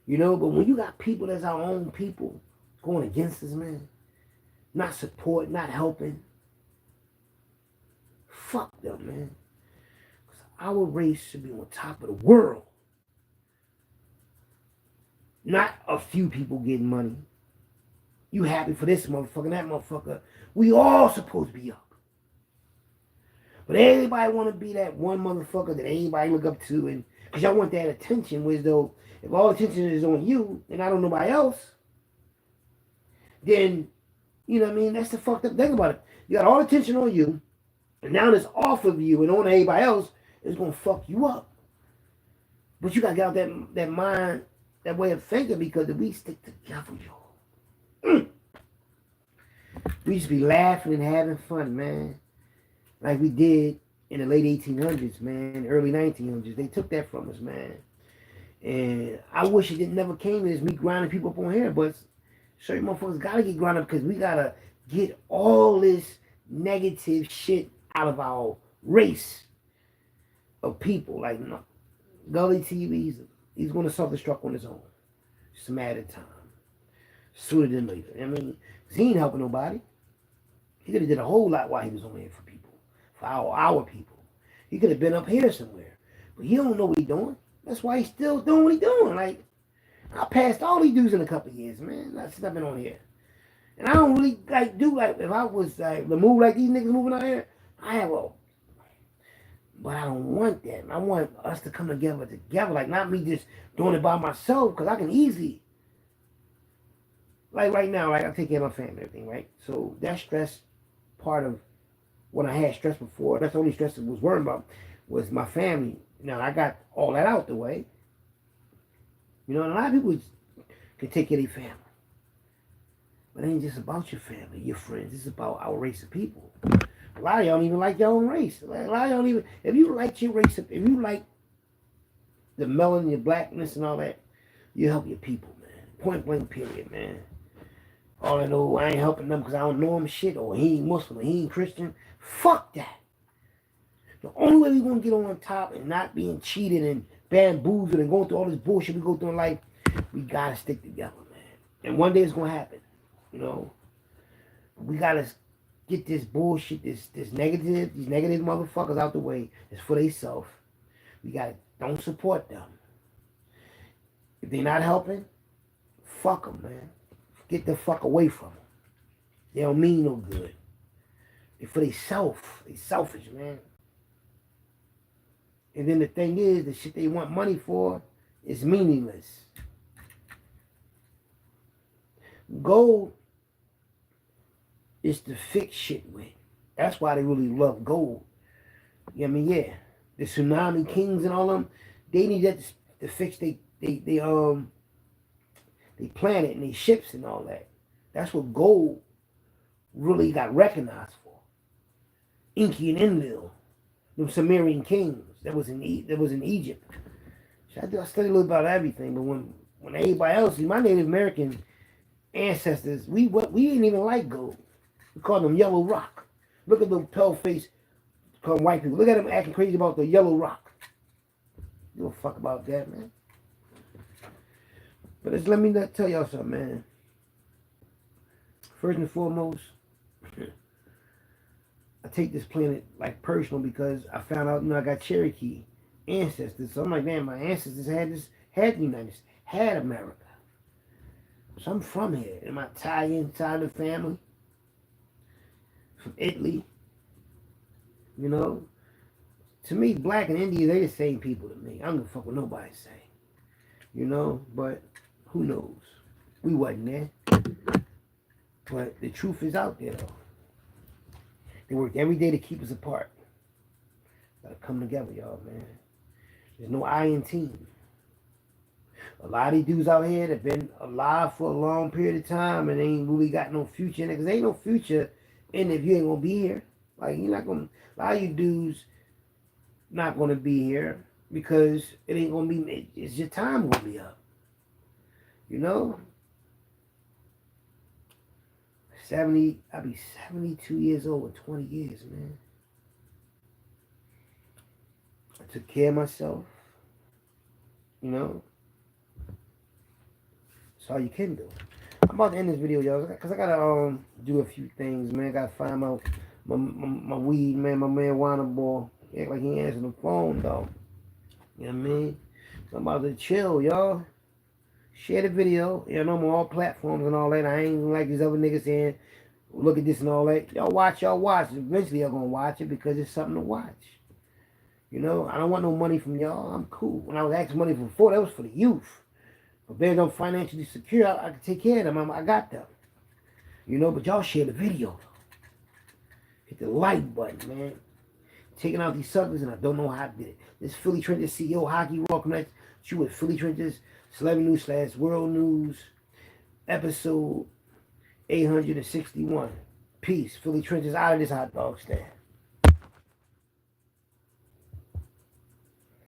But when you got people that's our own people going against us, man, not supporting, not helping, fuck them, man. Because our race should be on top of the world. Not a few people getting money. You happy for this motherfucker and that motherfucker. We all supposed to be up. But everybody want to be that one motherfucker that everybody look up to, and because y'all want that attention, whereas though if all attention is on you and not on nobody else, then, that's the fucked up thing about it. You got all attention on you, and now it's off of you and on everybody else, it's going to fuck you up. But you got to get out that mind, that way of thinking, because if we stick together, y'all, we just be laughing and having fun, man. Like we did in the late 1800s, man, early 1900s. They took that from us, man. And I wish it didn't never came as me grinding people up on here, but certain motherfuckers gotta get ground up because we gotta get all this negative shit out of our race of people. Like, no, Gully TV, he's gonna self-destruct on his own. Just a matter of time. Sooner than later. I mean, he ain't helping nobody. He could have did a whole lot while he was on here for people. For our people. He could have been up here somewhere. But he don't know what he's doing. That's why he's still doing what he's doing. Like, I passed all these dudes in a couple of years, man. Since I've been on here. And I don't really do if I was to move like these niggas moving out here, I have a, but I don't want that. I want us to come together, like not me just doing it by myself, because I can easily, like right now, I take care of my family and everything, right? So that stress part of when I had stress before, that's the only stress I was worrying about was my family. Now I got all that out the way. You know, and a lot of people can take care of their family. But it ain't just about your family, your friends. It's about our race of people. A lot of y'all don't even like your own race. A lot of y'all don't even, if you like your race, if you like the melanin, your blackness and all that, you help your people, man. Point blank period, man. All I know, I ain't helping them because I don't know him shit, or he ain't Muslim, or he ain't Christian. Fuck that. The only way we're going to get on top and not being cheated and bamboozled and going through all this bullshit we go through in life, we got to stick together, man. And one day it's going to happen. You know, we gotta get this bullshit, these negative motherfuckers out the way. It's for themselves. We gotta don't support them. If they're not helping, fuck them, man. Get the fuck away from them. They don't mean no good. They're for themselves. They selfish, man. And then the thing is, the shit they want money for is meaningless. Gold is to fix shit with. That's why they really love gold. You know what I mean? Yeah. The tsunami kings and all them, they need that to fix they planet and they ships and all that. That's what gold really got recognized for. Inky and Enlil, them Sumerian kings that was in Egypt. So I study a little about everything, but when everybody else, my Native American ancestors, we didn't even like gold. We call them yellow rock. Look at them pale face called white people. Look at them acting crazy about the yellow rock. You don't fuck about that, man. But let me tell y'all something, man. First and foremost, I take this planet like personal because I found out, I got Cherokee ancestors. So I'm like, man, my ancestors had the United States, had America. So I'm from here. And my Italian side of the family, from Italy. You know, to me, black and Indian, they the same people to me. I don't give a fuck what nobody say. You know, but who knows? We wasn't there. But the truth is out there, though. They work every day to keep us apart. Gotta come together, y'all, man. There's no I in team. A lot of these dudes out here that been alive for a long period of time and ain't really got no future in it. Because there ain't no future in it if you ain't gonna be here. Like, you're not gonna, a lot of you dudes not gonna be here because it ain't gonna be, it's your time gonna be up. You know? I'll be 72 years old in 20 years, man. I took care of myself. You know? That's all you can do. I'm about to end this video, y'all, because I gotta do a few things, man. I gotta find my weed, man, my marijuana boy. He act like he answering the phone, though. You know what I mean? So I'm about to chill, y'all. Share the video. You know, I'm on all platforms and all that. I ain't like these other niggas saying, look at this and all that. Y'all watch. Eventually y'all gonna watch it because it's something to watch. You know, I don't want no money from y'all. I'm cool. When I was asking money before, that was for the youth. But they're not financially secure, I can take care of them. I got them. You know, but y'all share the video. Hit the like button, man. Taking out these suckers, and I don't know how I did it. This Philly Trenches CEO Hockey Raw Connect. You with Philly Trenches, Celebrity News / World News, episode 861. Peace. Philly Trenches out of this hot dog stand.